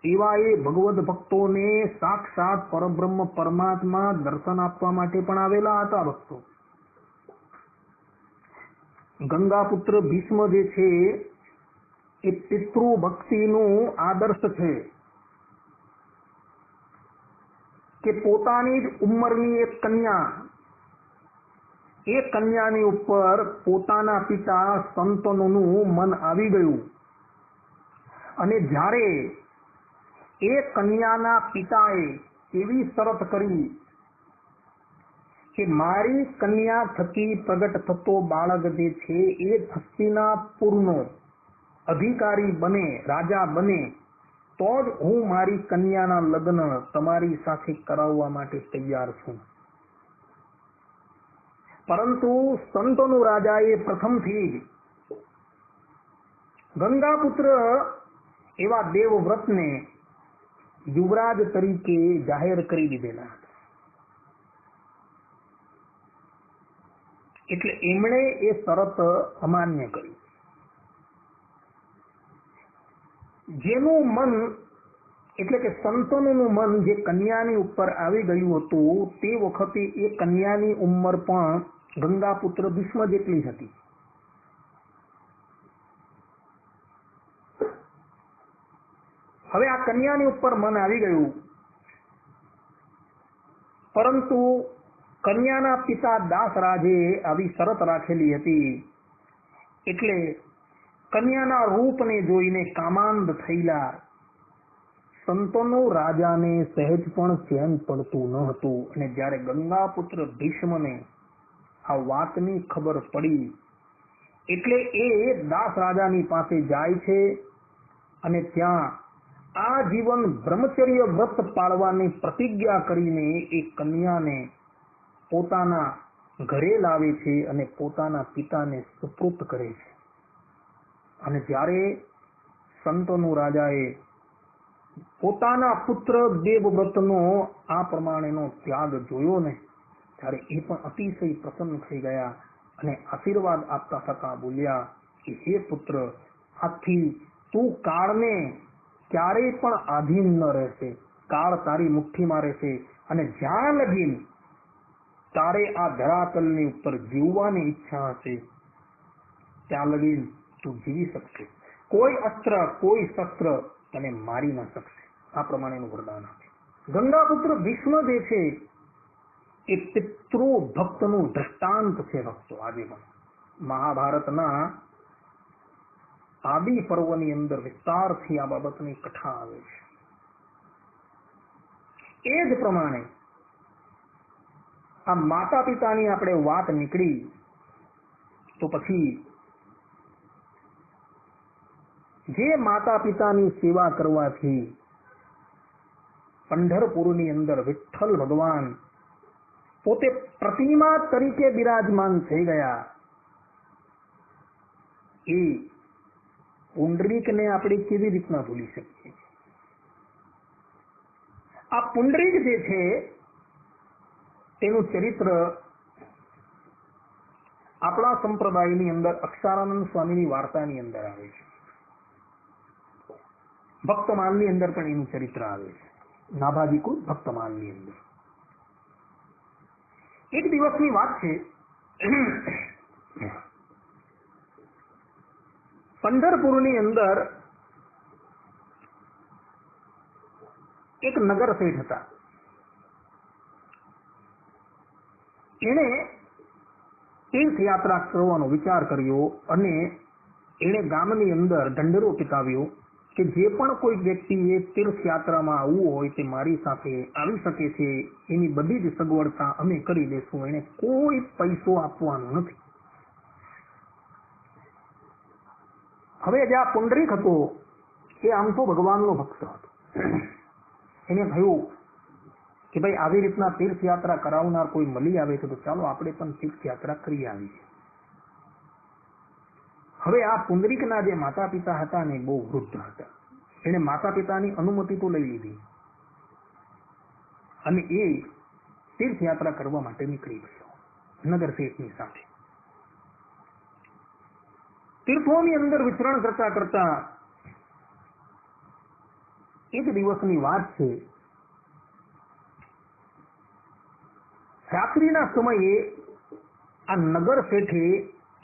એવા એ ભગવત ભક્તોને સાક્ષાત પરબ્રહ્મ પરમાત્મા દર્શન આપવા માટે પણ આવેલા હતા. ભક્તો ગંગાપુત્ર ભીષ્મ જે છે એ પિતૃ ભક્તિનું આદર્શ છે. કે પોતાની જ ઉંમરની એક કન્યા, એ કન્યાની ઉપર પોતાના પિતા સંતનોનું મન આવી ગયું અને જ્યારે એ કન્યાના પિતાએ એવી શરત કરી કે મારી કન્યા થકી પ્રગટ થતો બાળક જે છે એ હસ્તિનાપુરનો અધિકારી બને, રાજા બને, તો જ હું મારી કન્યાના લગ્ન તમારી સાથે કરાવવા માટે તૈયાર છું. પરંતુ સંતોનું રાજાએ પ્રથમથી જ ગંગાપુત્ર એવા દેવવ્રતને યુવરાજ તરીકે જાહેર કરી દીધેલા હતા. એટલે એમણે એ શરત અમાન્ય કરી. જેનું મન એટલે કે સંતોનું મન જે કન્યાની ઉપર આવી ગયું હતું તે વખતે એ કન્યાની ઉંમર પણ ગંગાપુત્ર ભીષ્મ જેટલી હતી. હવે આ કન્યાની ઉપર મન આવી ગયું, પરંતુ કન્યાના પિતા દાસરાજે આવી શરત રાખેલી હતી એટલે કન્યાના રૂપને જોઈને કામાંદ થયેલા સંતોનો રાજાને સહેજ પણ ચેન પડતું ન હતું. અને જ્યારે ગંગાપુત્ર ભીષ્મને આ વાતની ખબર પડી એટલે એ દાસ રાજાની પાસે જાય છે અને ત્યાં આજીવન બ્રહ્મચર્ય વ્રત પાળવાની પ્રતિજ્ઞા કરીને એ કન્યાને પોતાના ઘરે લાવે છે અને પોતાના પિતાને સુપૃત કરે છે. અને જ્યારે સંતોનું રાજાએ પોતાના પુત્ર દેવવ્રતનો આ પ્રમાણેનો ત્યાગ જોયો ને ત્યારે એ પણ અતિશય પ્રસન્ન થઈ ગયા અને આશીર્વાદ આપતા થતા બોલ્યા કે હે પુત્ર, આથી તું કાળને ક્યારેય પણ આધીન ન રહેશે, કાળ તારી મુઠ્ઠીમાં રહેશે અને જ્યાં લગીન તારે આ ધરાતલની ઉપર જીવવાની ઈચ્છા હશે ત્યાં લગીન તું જીવી શકશે. કોઈ અસ્ત્ર, કોઈ શસ્ત્ર તને મારી ન શકશે. આ પ્રમાણેનું વરદાન આપે. ગંગાપુત્ર ભીષ્મ જે છે એ પિતૃ ભક્તનું દ્રષ્ટાંત છે. ભક્તો આજે પણ મહાભારતના આદિ પર્વની અંદર વિસ્તારથી આ બાબતની કથા આવે છે. એ જ પ્રમાણે આ માતા પિતાની આપણે વાત નીકળી તો પછી જે માતા પિતાની સેવા કરવાથી પંઢરપુરની અંદર વિઠ્ઠલ ભગવાન પોતે પ્રતિમા તરીકે બિરાજમાન થઈ ગયા, એ પુંડરીકને આપણે કેવી રીતના ભૂલી શકીએ? આ પુંડરીક જે છે તેનું ચરિત્ર આપણા સંપ્રદાયની અંદર અક્ષરાનંદ સ્વામીની વાર્તાની અંદર આવે છે. ભક્તમાલની અંદર પણ એનું ચરિત્ર આવે છે. નાભાજીકુલ ભક્તમાલની અંદર એક દિવસની વાત છે. પંઢરપુરની અંદર એક નગર શેઠ હતા. એણે તીર્થયાત્રા કરવાનો વિચાર કર્યો અને એણે ગામની અંદર ઢંઢેરો પિતાવ્યો કે જે પણ કોઈ વ્યક્તિએ તીર્થયાત્રામાં આવવું હોય તે મારી સાથે આવી શકે છે, એની બધી જ સગવડતા અમે કરી દેશું, એને કોઈ પૈસો આપવાનો નથી. હવે જે આ પુંડરીક હતો એ આમ તો ભગવાનનો ભક્ત હતો. એને થયું કે ભાઈ આવી રીતના તીર્થયાત્રા કરાવનાર કોઈ મળી આવે છે તો ચાલો આપણે પણ તીર્થયાત્રા કરી આવીએ. હવે આ પુંડરીકના જે માતા પિતા હતા ને બહુ વૃદ્ધ હતા. એને માતા પિતાની અનુમતિ તો લઈ લીધી અને એ તીર્થયાત્રા કરવા માટે નીકળી ગયો નગર શેઠની સાથે. તીર્થોની અંદર વિચરણ કરતા કરતા એક દિવસની વાત છે. રાત્રિના સમયે આ નગર શેઠે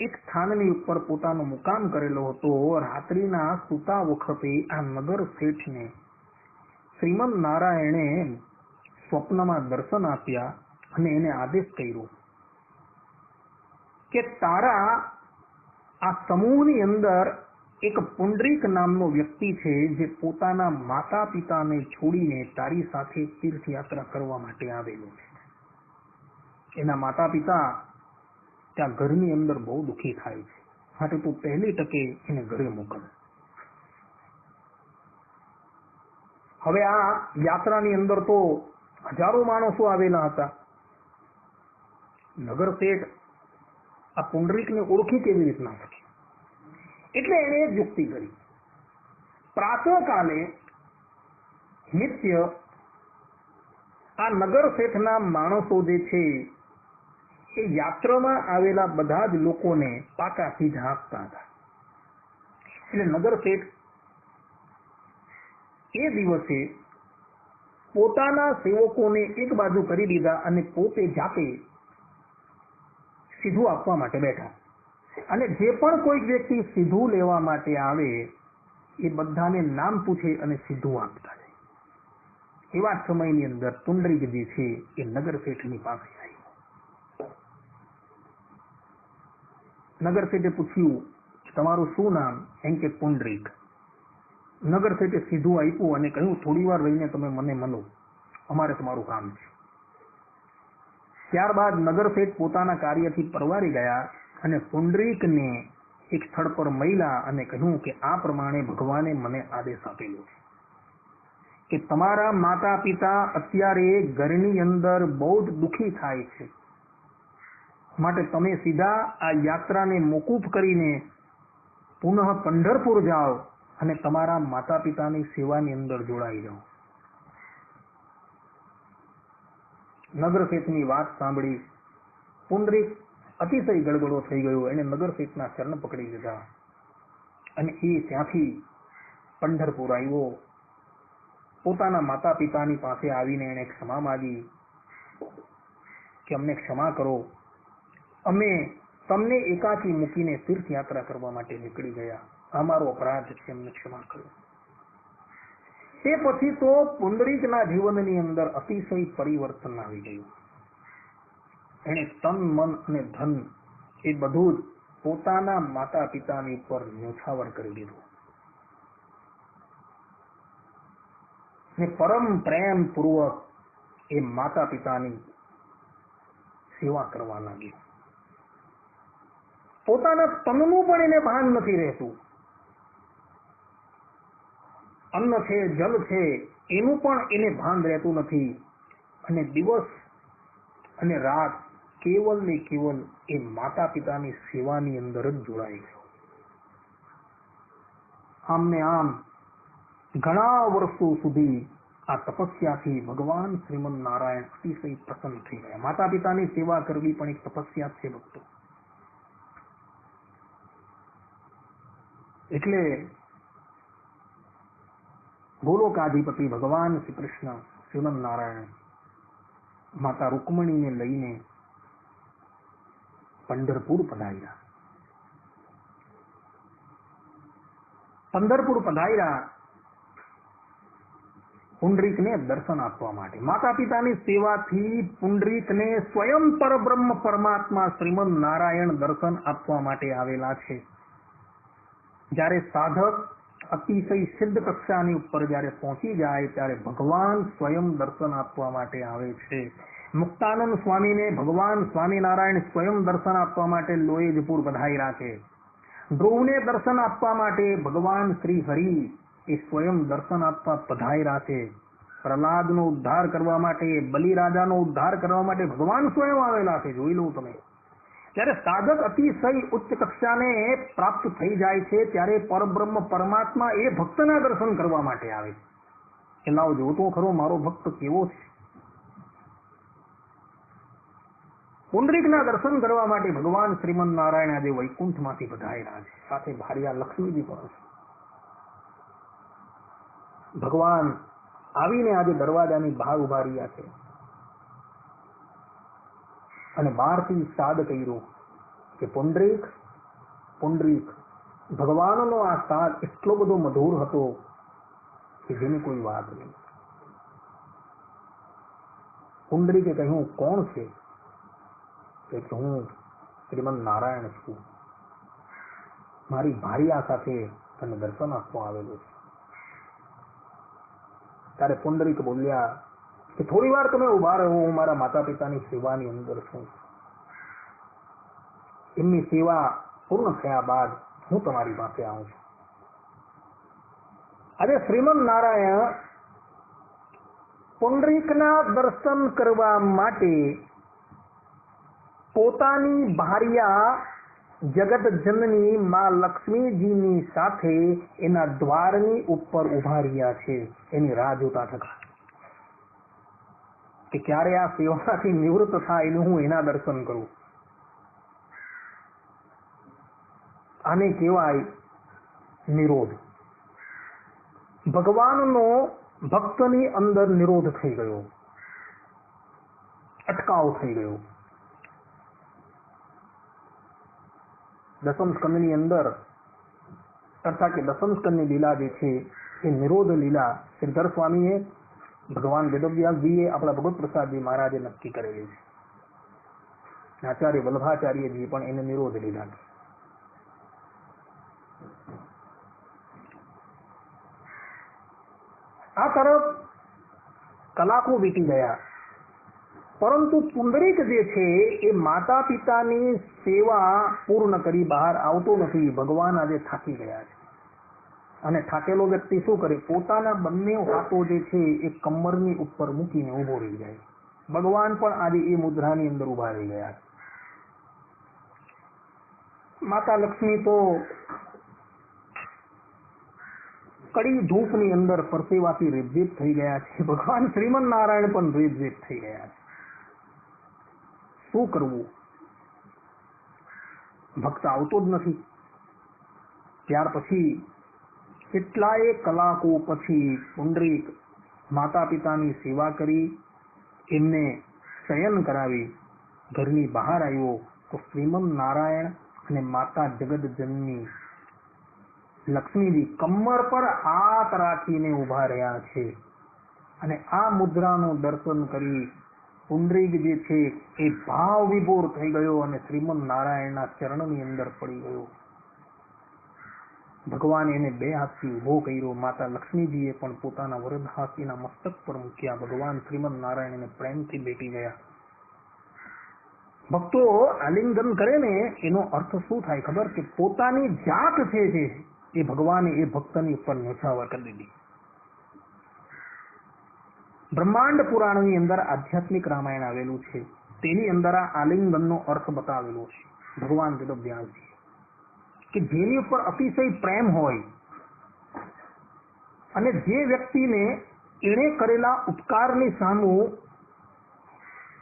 એક સ્થાનની ઉપર પોતાનો મુકામ કરેલો હતો. રાત્રિના સૂતા વખતે આ નગર શેઠને શ્રીમદ નારાયણે સ્વપ્નમાં દર્શન આપ્યા અને એને આદેશ કર્યો કે તારા આ સમૂહની અંદર એક પુંડરીક નામનો વ્યક્તિ છે જે પોતાના માતા પિતાને છોડીને તારી સાથે તીર્થયાત્રા કરવા માટે આવેલો છે. એના માતા પિતા ત્યાં ઘરની અંદર બહુ દુઃખી થાય છે, માટે તું પહેલી ટકે એને ઘરે મોકલ. હવે આ યાત્રાની અંદર તો હજારો માણસો આવેલા હતા. નગર શેઠ આ પુંડરીકને ઓળખી કેવી રીતના શકે, એટલે એને એક યુક્તિ કરી. પ્રાતઃકાલે નિત્ય આ નગર શેઠના માણસો જે છે એ યાત્રામાં આવેલા બધા જ લોકોને પાકા સીધા આપતા હતા. એટલે નગર શેઠ એ દિવસે પોતાના સેવકોને એક બાજુ કરી દીધા અને પોતે જાતે સીધું આપવા માટે બેઠા. અને જે પણ કોઈક વ્યક્તિ સીધું લેવા માટે આવે એ બધાને નામ પૂછે અને સીધું આપતા જાય. એવા જ સમયની અંદર પુંડરીક જે છે એ નગર શેઠની પાસે આવ્યો. નગર શેઠે પૂછ્યું તમારું શું નામ? એમ કે પુંડરીક. નગર શેઠે સીધું આપ્યું અને કહ્યું થોડી વાર રહીને તમે મને મળો, અમારે તમારું કામ છે. ત્યારબાદ નગર શેઠ પોતાના કાર્યથી પરવારી ગયા અને પુંડરીકને એક સ્થળ પર મળ્યા અને કહ્યું કે આ પ્રમાણે ભગવાને મને આદેશ આપેલો છે કે તમારા માતા પિતા અત્યારે ઘરની અંદર બહુ જ દુઃખી થાય છે, માટે તમે સીધા આ યાત્રાને મોકૂફ કરીને પુનઃ પંઢરપુર જાઓ અને તમારા માતા પિતાની સેવાની અંદર જોડાઈ જાઓ. નગર શેઠની વાત સાંભળી પુંડરીક અતિશય ગડગડો થઈ ગયો. એને નગર શેઠના ચરણ પકડી લીધા અને એ ત્યાંથી પંઢરપુર આવ્યો. પોતાના માતા પિતાની પાસે આવીને એને ક્ષમા માગી કે અમને ક્ષમા કરો, અમે તમને એકાકી મૂકીને તીર્થયાત્રા કરવા માટે નીકળી ગયા, અમારો અપરાધ છે, અમને ક્ષમા કરો. તે પછી તો પુંડરીકના જીવનની અંદર અતિશય પરિવર્તન આવી ગયું. એને તન મન અને ધન એ બધું જ પોતાના માતા પિતાની ઉપર ન્યોછાવર કરી દીધું ને પરમ પ્રેમ પૂર્વક એ માતા પિતાની સેવા કરવા લાગ્યો. પોતાના તનનું પણ એને ભાન નથી રહેતું. અન્ન છે, જલ છે, એનું પણ એને ભાન રહેતું નથી અને દિવસ અને રાત કેવલ ને કેવલ એ માતા પિતાની સેવાની અંદર જ જોડાઈ ગયો. આમ ને આમ ઘણા વર્ષો સુધી આ તપસ્યાથી ભગવાન શ્રીમદ નારાયણ અતિશય પ્રસન્ન થઈ ગયા. માતા પિતાની સેવા કરવી પણ એક તપસ્યા છે ભક્તો. એટલે ગોલોકાધિપતિ ભગવાન શ્રી કૃષ્ણ શ્રીમદ નારાયણ માતા રૂકમણીને લઈને પંઢરપુર પધાર્યા. પંઢરપુર પધાર્યા પુંડરીકને દર્શન આપવા માટે. માતા પિતાની સેવાથી પુંડરીકને સ્વયં પરબ્રહ્મ પરમાત્મા શ્રીમદ નારાયણ દર્શન આપવા માટે આવેલા છે. જ્યારે સાધક અતિશય સિદ્ધ કક્ષાની ઉપર જ્યારે પહોંચી જાય ત્યારે ભગવાન સ્વયં દર્શન આપવા માટે આવે છે. મુક્તાનંદ સ્વામીને ભગવાન સ્વામિનારાયણ સ્વયં દર્શન આપવા માટે લોહીજપુર પધાર્યા છે. ધ્રુવને દર્શન આપવા માટે ભગવાન શ્રી હરિ એ સ્વયં દર્શન આપવા પધાર્યા છે. પ્રહલાદનો ઉદ્ધાર કરવા માટે, બલિરાજાનો ઉદ્ધાર કરવા માટે ભગવાન સ્વયં આવેલા છે. જોઈ લો તમે. જ્યારે સાધક અતિશય ઉચ્ચ કક્ષાને પ્રાપ્ત થઈ જાય છે ત્યારે પરબ્રહ્મ પરમાત્મા એ ભક્તના દર્શન કરવા માટે આવે છે. લાવો જોતો ખરો મારો ભક્ત કેવો છે. પુંડરીકના દર્શન કરવા માટે ભગવાન શ્રીમદ નારાયણ આજે વૈકુંઠમાંથી પધાર્યા છે. સાથે ભાર્યા લક્ષ્મીજી પણ છે. ભગવાન આવીને આજે દરવાજાની બહાર ઉભા રહ્યા છે અને બહારથી સાદ કર્યો કે પુંડરીક પુંડરીક. ભગવાનનો આ સાદ એટલો બધો મધુર હતો કે જેની કોઈ વાત નહીં. પુંડરીકે કહ્યું, કોણ છે? કે હું શ્રીમદ નારાયણ છું, મારી ભાર્યા સાથે તને દર્શન આપવા આવેલો છું. ત્યારે પુંડરીક બોલ્યા કે થોડી વાર તમે ઉભા રહો, હું મારા માતા પિતાની સેવાની અંદર છું. એમની સેવા પૂર્ણ થયા બાદ હું તમારી પાસે આવું છું. આજે શ્રીમદ નારાયણ પુંડરીકના દર્શન કરવા માટે પોતાની ભાર્યા જગત જનની માં લક્ષ્મીજીની સાથે એના દ્વારની ઉપર ઉભા રહ્યા છે, એની રાહ જોતા હતા કે ક્યારે આ સેવાથી નિવૃત્ત થાય અને હું એના દર્શન કરું. આને કહેવાય નિરોધ. ભગવાનનો ભક્તની અંદર નિરોધ થઈ ગયો, અટકાવ થઈ ગયો. દસમ સ્કંદની અંદર અર્થાત કે દસમ સ્કંદની લીલા જે છે એ નિરોધ લીલા શ્રીધર સ્વામીએ, ભગવાન વેદવ્યાસજીએ, આપણા ભગવત પ્રસાદજી મહારાજે નક્કી કરેલી છે. આચાર્ય વલ્લભાચાર્યજી પણ એને નિરોધ લીલા છે. આ તરફ કલાકો વીતી ગયા, પરંતુ પુંડરીક જે છે એ માતા પિતાની સેવા પૂર્ણ કરી બહાર આવતો નથી. ભગવાન આજે થાકી ગયા છે અને થાકેલો વ્યક્તિ શું કરે? પોતાના બંને હાથો જે છે એ કમરની ઉપર મૂકીને ઉભો રહી જાય. ભગવાન પણ આજે એ મુદ્રાની અંદર ઉભા રહી ગયા છે. માતા લક્ષ્મી તો કડી ધૂપની અંદર પરસેવાથી રેબઝેબ થઈ ગયા છે. ભગવાન શ્રીમદ નારાયણ પણ રેબઝેબ થઈ ગયા છે. શું કરવું? ભક્ત આવતો જ નથી. ત્યાર પછી કેટલાય કલાકો પછી પુંડરીક માતા પિતાની સેવા કરી, એમને શયન કરાવી ઘરની બહાર આવ્યો તો શ્રીમદ નારાયણ અને માતા જગતજનની લક્ષ્મીજી કમર પર હાથ રાખીને ઉભા રહ્યા છે. અને આ મુદ્રાનું દર્શન કરી પુંડરીક જે છે એ ભાવ વિભોર થઈ ગયો અને શ્રીમદ નારાયણના ચરણની અંદર પડી ગયો. ભગવાન એને બે હાથથી ઉભો કર્યો. માતા લક્ષ્મીજીએ પણ પોતાના વરદ હાથ એના મસ્તક પર મૂક્યા. ભગવાન શ્રીમદ નારાયણ એને પ્રેમથી બેઠી ગયા. ભક્તો આલિંગન કરે ને એનો અર્થ શું થાય ખબર? કે પોતાની જાત છે એ ભગવાને એ ભક્તની ઉપર ન્યોછાવર કરી દીધી. બ્રહ્માંડ પુરાણની અંદર આધ્યાત્મિક રામાયણ આવેલું છે, તેની અંદર આ આલિંગનનો અર્થ બતાવેલો છે. ભગવાન વેદવ્યાસજી કે જેની ઉપર અતિશય પ્રેમ હોય અને જે વ્યક્તિને એણે કરેલા ઉપકારની સામું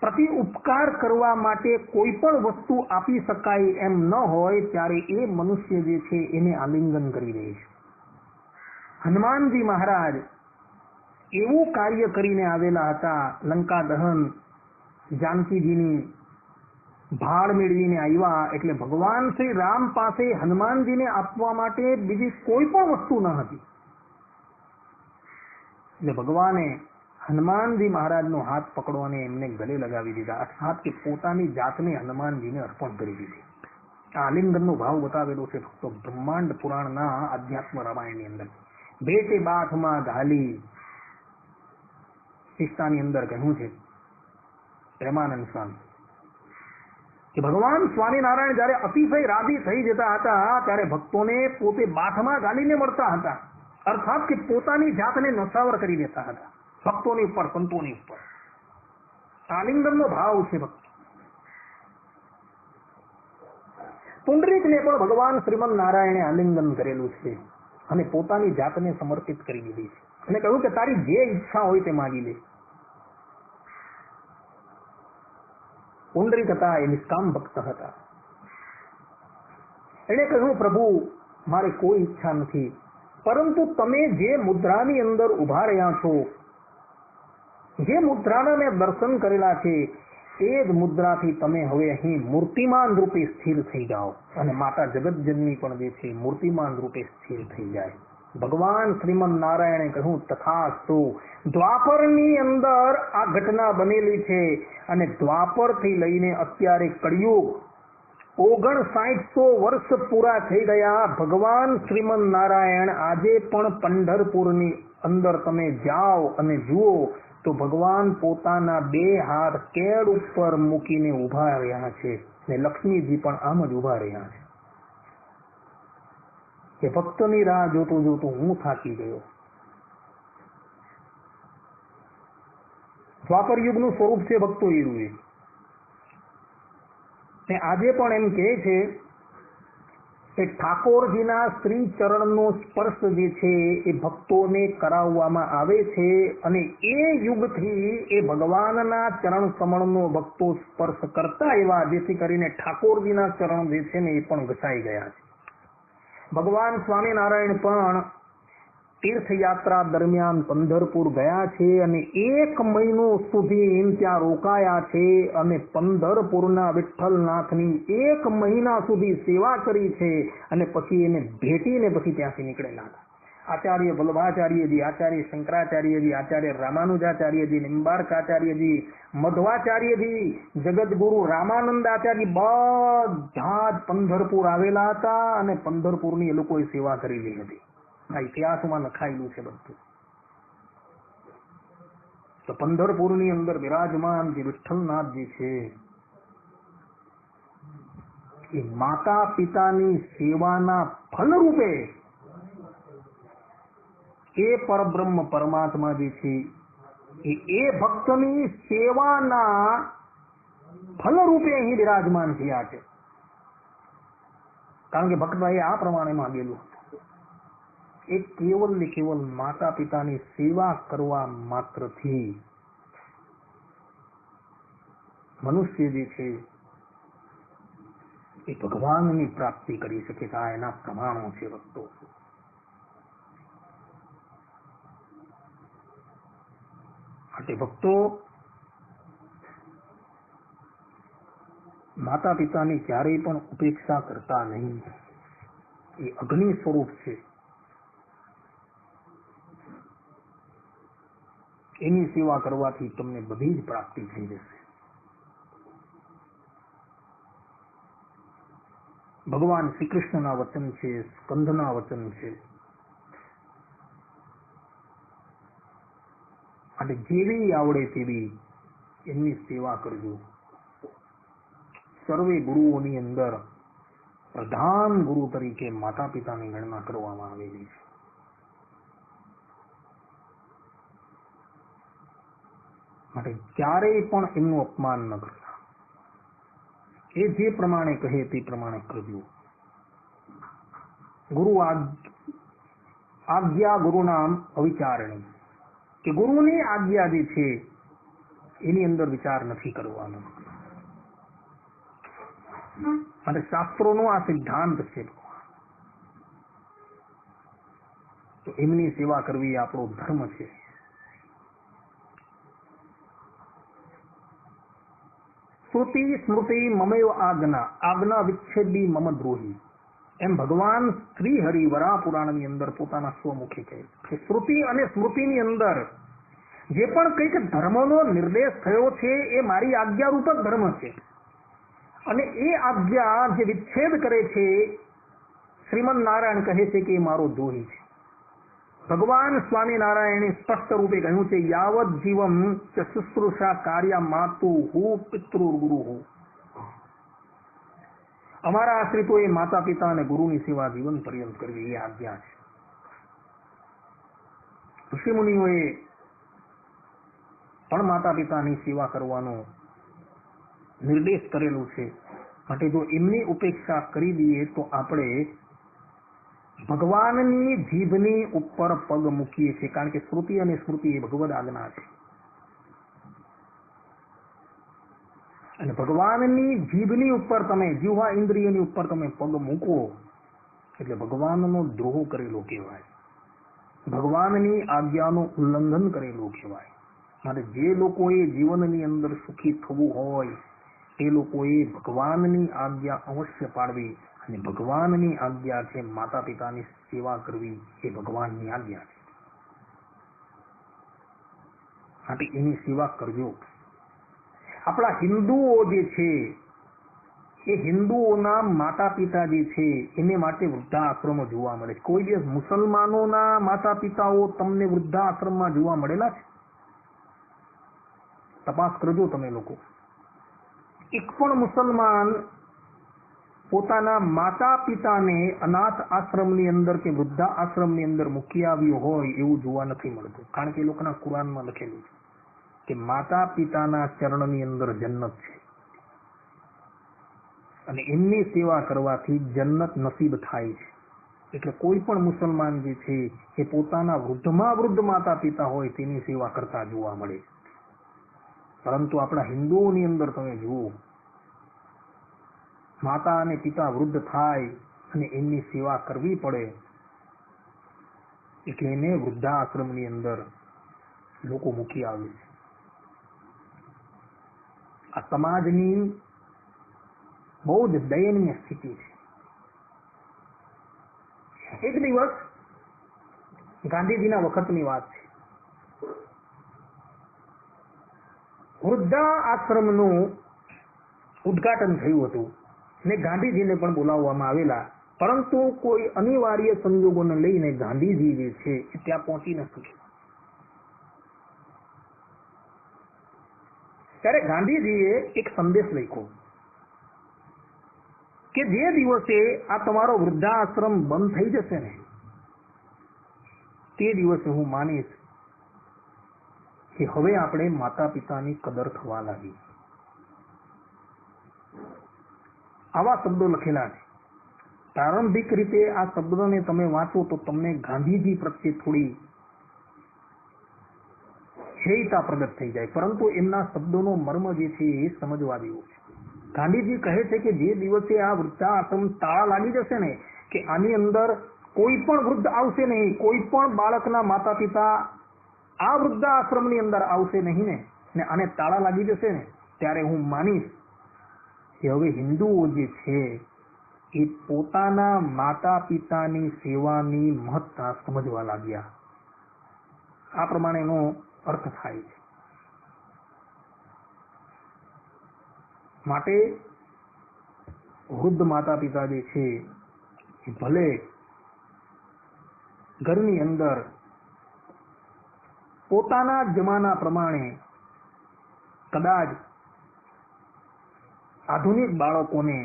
પ્રતિ ઉપકાર કરવા માટે કોઈ પણ વસ્તુ આપી શકાય એમ ન હોય, ત્યારે એ મનુષ્ય જે છે એને આલિંગન કરી દે છે. હનુમાનજી મહારાજ એવું કાર્ય કરીને આવેલા હતા. લંકા દહન, જાનકીજીની ભાળ મેળવીને આવ્યા એટલે ભગવાન શ્રી રામ પાસે હનુમાનજીને આપવા માટે બીજી કોઈ પણ વસ્તુ ન હતી. એટલે ભગવાને હનુમાનજી મહારાજનો હાથ પકડો અને એમને ગલે લગાવી દીધા, અર્થાત કે પોતાની જાતને હનુમાનજીને અર્પણ કરી દીધી. આ આલિંગનનો ભાવ બતાવેલો છે ભક્તો બ્રહ્માંડ પુરાણના અધ્યાત્મ રામાયણની અંદર. બેટે બાથમાં ઘાલી શિષ્ટાની અંદર કહ્યું છે પ્રેમાનંદ સ્વામી કે ભગવાન સ્વામિનારાયણ જયારે અતિશય રાજી થઈ જતા હતા ત્યારે ભક્તોને પોતે બાથમાં ઘાલીને મળતા હતા, અર્થાત કે પોતાની જાતને નસાવર કરી દેતા હતા ભક્તોની ઉપર, સંતોની ઉપર. આલિંગનનો ભાવ છે ભક્તો. પુંડરીકને પણ ભગવાન શ્રીમદ નારાયણે આલિંગન કરેલું છે અને પોતાની જાતને સમર્પિત કરી દીધી છે અને કહ્યું કે તારી જે ઈચ્છા હોય તે માગી લે. પુંડરીક હતા એ નિષ્કામ ભક્ત હતા. એને કહ્યું પ્રભુ મારે કોઈ ઈચ્છા નથી, પરંતુ તમે જે મુદ્રાની અંદર ઉભા રહ્યા છો, જે મુદ્રાના મેં દર્શન કરેલા છે એ જ મુદ્રાથી તમે હવે અહીં મૂર્તિમાન રૂપે સ્થિર થઈ જાઓ અને માતા જગતજનની પણ જે છે મૂર્તિમાન રૂપે સ્થિર થઈ જાય. ભગવાન શ્રીમદ નારાયણે કહ્યું તથાસ્તુ. દ્વાપરની અંદર આ ઘટના બનેલી છે અને દ્વાપરથી લઈને અત્યારે કળિયુગ 5900 વર્ષ પૂરા થઈ ગયા. ભગવાન શ્રીમન નારાયણ આજે પણ પંઢરપુરની અંદર તમે જાઓ અને જુઓ તો ભગવાન પોતાના 2 હાથ કેળ ઉપર મૂકીને ઉભા રહ્યા છે ને લક્ષ્મીજી પણ આમ જ ઉભા રહ્યા છે કે ભક્તની રાહ જોતું જોતું હું થાકી ગયો. દ્વાપર યુગનું સ્વરૂપ છે ભક્તો એવું. ને આજે પણ એમ કહે છે કે ઠાકોરજીના શ્રી ચરણનો સ્પર્શ જે છે એ ભક્તોને કરાવવામાં આવે છે અને એ યુગથી એ ભગવાનના ચરણ કમળનો ભક્તો સ્પર્શ કરતા એવા જેથી કરીને ઠાકોરજીના ચરણ જે છે ને એ પણ ઘસાઈ ગયા છે. ભગવાન સ્વામિનારાયણ પણ તીર્થયાત્રા દરમિયાન પંઢરપુર ગયા છે અને 1 મહિનો સુધી ત્યાં રોકાયા છે અને પંઢરપુરના વિઠ્ઠલનાથની 1 મહિના સુધી સેવા કરી છે અને પછી એને ભેટીને પછી ત્યાંથી નીકળેલા હતા. આચાર્ય વલ્લભાચાર્યજી, આચાર્ય શંકરાચાર્યજી, આચાર્ય રામાનુજાચાર્યજી, નિંબાર્કાચાર્યજી, મધ્વાચાર્યજી, જગતગુરુ રામાનંદાચાર્ય બધા જ પંઢરપુર આવેલા હતા અને પંઢરપુરની એ લોકોએ સેવા કરેલી હતી. આ ઇતિહાસમાં લખાયેલું છે બધું. તો પંઢરપુરની અંદર બિરાજમાન જે વિઠ્ઠલનાથજી છે એ માતા પિતાની સેવાના ફલરૂપે એ પરબ્રહ્મ પરમાત્મા જે છે એ ભક્તની સેવાના ફલરૂપે અહીં બિરાજમાન થયા છે. કારણ કે ભક્તભાઈ આ પ્રમાણે માંગેલું એ કેવલ ને કેવલ માતા પિતાની સેવા કરવા માત્રથી મનુષ્ય જે છે એ ભગવાનની પ્રાપ્તિ કરી શકે છે. આ એના પ્રમાણો છે ભક્તો. માટે ભક્તો માતા પિતાની ક્યારેય પણ ઉપેક્ષા કરતા નહીં. એ અગ્નિ સ્વરૂપ છે. એની સેવા કરવાથી તમને બધી જ પ્રાપ્તિ થઈ જશે. ભગવાન શ્રી કૃષ્ણના વચન છે, સ્કંદના વચન છે. અને જેવી આવડે તેવી એમની સેવા કરજો. સર્વે ગુરુઓની અંદર પ્રધાન ગુરુ તરીકે માતા પિતાની ગણના કરવામાં આવેલી છે. માટે ક્યારેય પણ એમનું અપમાન ન કરતા. એ જે પ્રમાણે કહે તે પ્રમાણે કરજો. ગુરુ આજ્ઞા ગુરુનામ અવિચારણી, કે ગુરુની આજ્ઞા જે છે એની અંદર વિચાર નથી કરવાનો. અને શાસ્ત્રોનો આ સિદ્ધાંત છે. તો એમની સેવા કરવી એ આપણો ધર્મ છે. શ્રુતિ સ્મૃતિ મમેવ આજ્ઞા વિચ્છેદી મમ દ્રોહી. એમ ભગવાન શ્રી હરિ વરા પુરાણની અંદર પોતાના સ્વમુખે કહે છે શ્રુતિ અને સ્મૃતિની અંદર જે પણ કંઈક ધર્મનો નિર્દેશ થયો છે એ મારી આજ્ઞા રૂપ જ ધર્મ છે. અને એ આજ્ઞા જે વિચ્છેદ કરે છે શ્રીમન નારાયણ કહે છે કે એ મારો દ્રોહી છે. ભગવાન સ્વામિનારાયણે સ્પષ્ટ રૂપે કહ્યું છે યાવત જીવમ ચ શુશ્રૂષા કાર્ય માતુ હું પિતૃગુરુ હું. અમારા આશ્રિતોએ માતા પિતા અને ગુરુની સેવા જીવન પર્યંત કરવી એ આજ્ઞા છે. ઋષિ મુનિઓએ પણ માતા પિતાની સેવા કરવાનો નિર્દેશ કરેલું છે. માટે જો એમની ઉપેક્ષા કરી દઈએ તો આપણે ભગવાનની જીભની ઉપર પગ મૂકીએ છીએ. કારણ કે શ્રુતિ અને સ્મૃતિ એ ભગવદ આજ્ઞા છે. અને ભગવાનની જીભની ઉપર તમે જીહ્વા ઇન્દ્રિયની ઉપર તમે પગ મૂકો એટલે ભગવાનનો દ્રોહ કરેલો કહેવાય. ભગવાનની આજ્ઞાનું ઉલ્લંઘન કરેલું કહેવાય. માટે જે લોકોએ જીવનની અંદર સુખી થવું હોય તે લોકોએ ભગવાનની આજ્ઞા અવશ્ય પાડવી. અને ભગવાનની આજ્ઞા છે માતા પિતાની સેવા કરવી એ ભગવાનની આજ્ઞા છે. માટે એની સેવા કરજો. આપણા હિન્દુઓ જે છે એ હિન્દુઓના માતા પિતા જે છે એને માટે વૃદ્ધાશ્રમો જોવા મળે છે. કોઈ દિવસ મુસલમાનોના માતા પિતાઓ તમને વૃદ્ધાશ્રમમાં જોવા મળેલા છે? તપાસ કરજો તમે લોકો. એક પણ મુસલમાન પોતાના માતા પિતાને અનાથ આશ્રમની અંદર કે વૃદ્ધા આશ્રમની અંદર મૂકી આવ્યો હોય એવું જોવા નથી મળતું. કારણ કે એ લોકોના કુરાનમાં લખેલું છે કે માતા પિતાના ચરણની અંદર જન્નત છે અને એમની સેવા કરવાથી જન્નત નસીબ થાય છે. એટલે કોઈ પણ મુસલમાન જે છે એ પોતાના વૃદ્ધમાં વૃદ્ધ માતા પિતા હોય તેની સેવા કરતા જોવા મળે. પરંતુ આપણા હિન્દુઓની અંદર તમે જુઓ, માતા અને પિતા વૃદ્ધ થાય અને એમની સેવા કરવી પડે એટલે એને વૃદ્ધાશ્રમની અંદર લોકો મૂકી આવે છે. આ સમાજની બહુ જ દયનીય સ્થિતિ છે. એક દિવસ ગાંધીજીના વખતની વાત છે. વૃદ્ધા આશ્રમનું ઉદ્ઘાટન થયું હતું ને ગાંધીજીને પણ બોલાવવામાં આવેલા, પરંતુ કોઈ અનિવાર્ય સંજોગોને લઈને ગાંધીજી જે છે એ ત્યાં પહોંચી ન શક્યા. ત્યારે ગાંધીજીએ એક સંદેશ લખ્યો કે જે દિવસે આ તમારો વૃદ્ધાશ્રમ બંધ થઈ જશે ને તે દિવસે હું માનીશ કે હવે આપણે માતા પિતાની કદર થવા લાગી. આવા શબ્દો લખેલા છે. પ્રારંભિક રીતે આ શબ્દોને તમે વાંચો તો તમને ગાંધીજી પ્રત્યે થોડી હેયતા પ્રગટ થઈ જાય, પરંતુ એમના શબ્દોનો મર્મ જે છે એ સમજવા જેવો છે. ગાંધીજી કહે છે કે જે દિવસે આ વૃદ્ધાશ્રમ તાળા લાગી જશે ને કે આની અંદર કોઈ પણ વૃદ્ધ આવશે નહીં, કોઈ પણ બાળકના માતા પિતા આ વૃદ્ધાશ્રમની અંદર આવશે નહીં ને આને તાળા લાગી જશે ને ત્યારે હું માનીશ કે હવે હિન્દુઓ જે છે એ પોતાના માતા પિતાની સેવાની મહત્તા સમજવા લાગ્યા. આ પ્રમાણેનો અર્થ થાય છે. માટે વૃદ્ધ માતા પિતા જે છે એ ભલે ઘરની અંદર પોતાના જમાના પ્રમાણે કદાચ આધુનિક બાળકોને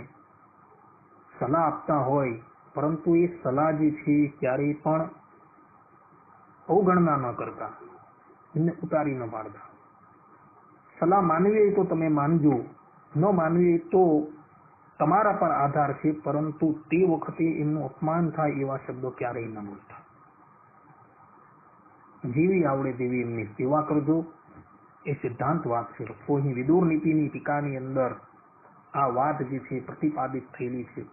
સલાહ આપતા હોય, પરંતુ એ સલાહ જે છે ક્યારેય પણ અવગણના ન કરતા, એમને ઉતારી ન પાડતા. સલાહ માનવી હોય તો તમે માનજો, ન માનવી હોય તો તમારા પર આધાર છે, પરંતુ તે વખતે એમનું અપમાન થાય એવા શબ્દો ક્યારેય ન બોલતા. જેવી આવડે તેવી એમની સેવા કરજો, એ સિદ્ધાંત વાત છે. તો અહીં વિદુર નીતિની ટીકાની અંદર આ વાત જે છે પ્રતિપાદિત થયેલી છે.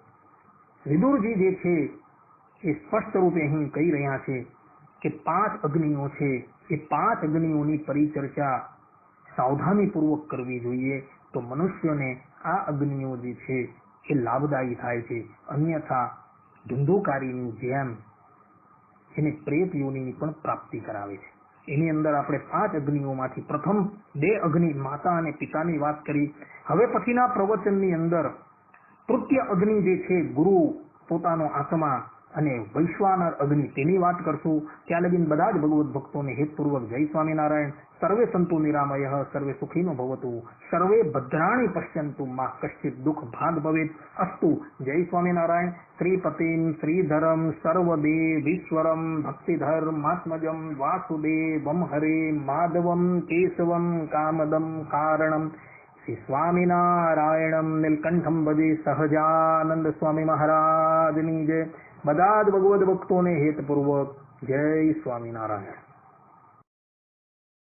વિદુરજી જે છે એ સ્પષ્ટ રૂપે અહીં કહી રહ્યા છે કે 5 અગ્નિઓ છે, એ 5 અગ્નિઓની પરિચર્ચા સાવધાનીપૂર્વક કરવી જોઈએ, તો મનુષ્યને આ અગ્નિઓ જે છે એ લાભદાયી થાય છે. અન્યથા ધુંધુકારીની જેમ એને પ્રેત યોનિની પણ પ્રાપ્તિ કરાવે છે. એની અંદર આપણે 5 અગ્નિઓમાંથી પ્રથમ 2 અગ્નિ માતા અને પિતાની વાત કરી. હવે પછીના પ્રવચનની અંદર તૃતીય અગ્નિ જે છે ગુરુ, પોતાનો આત્મા અને વૈશ્વાનર અગ્નિ, તેની વાત કરશું. ત્યાં લગીન બધા જ ભગવત ભક્તોને હેતપૂર્વક જય સ્વામિનારાયણ. સર્વે સંતુ નિરામયઃ, સર્વે સુખીનો ભવતુ, સર્વે ભદ્રાણી પશ્યન્તુ, મા કશ્ચિત દુઃખ ભાગ ભવેત. અસ્તુ. જય સ્વામિનારાયણ. શ્રીપતિમ શ્રીધરમ સર્વદેવીશ્વરમ ભક્તિધર્માત્મજમ વાસુદેવમ હરે માધવમ કેશવમ કામદમ કારણમ શ્રી સ્વામિનારાયણમ નીલકંઠમ ભજે સહજાનંદ સ્વામી મહારાજની જય. બધા જ ભગવદ ભક્તોને હેતપૂર્વક જય સ્વામિનારાયણ.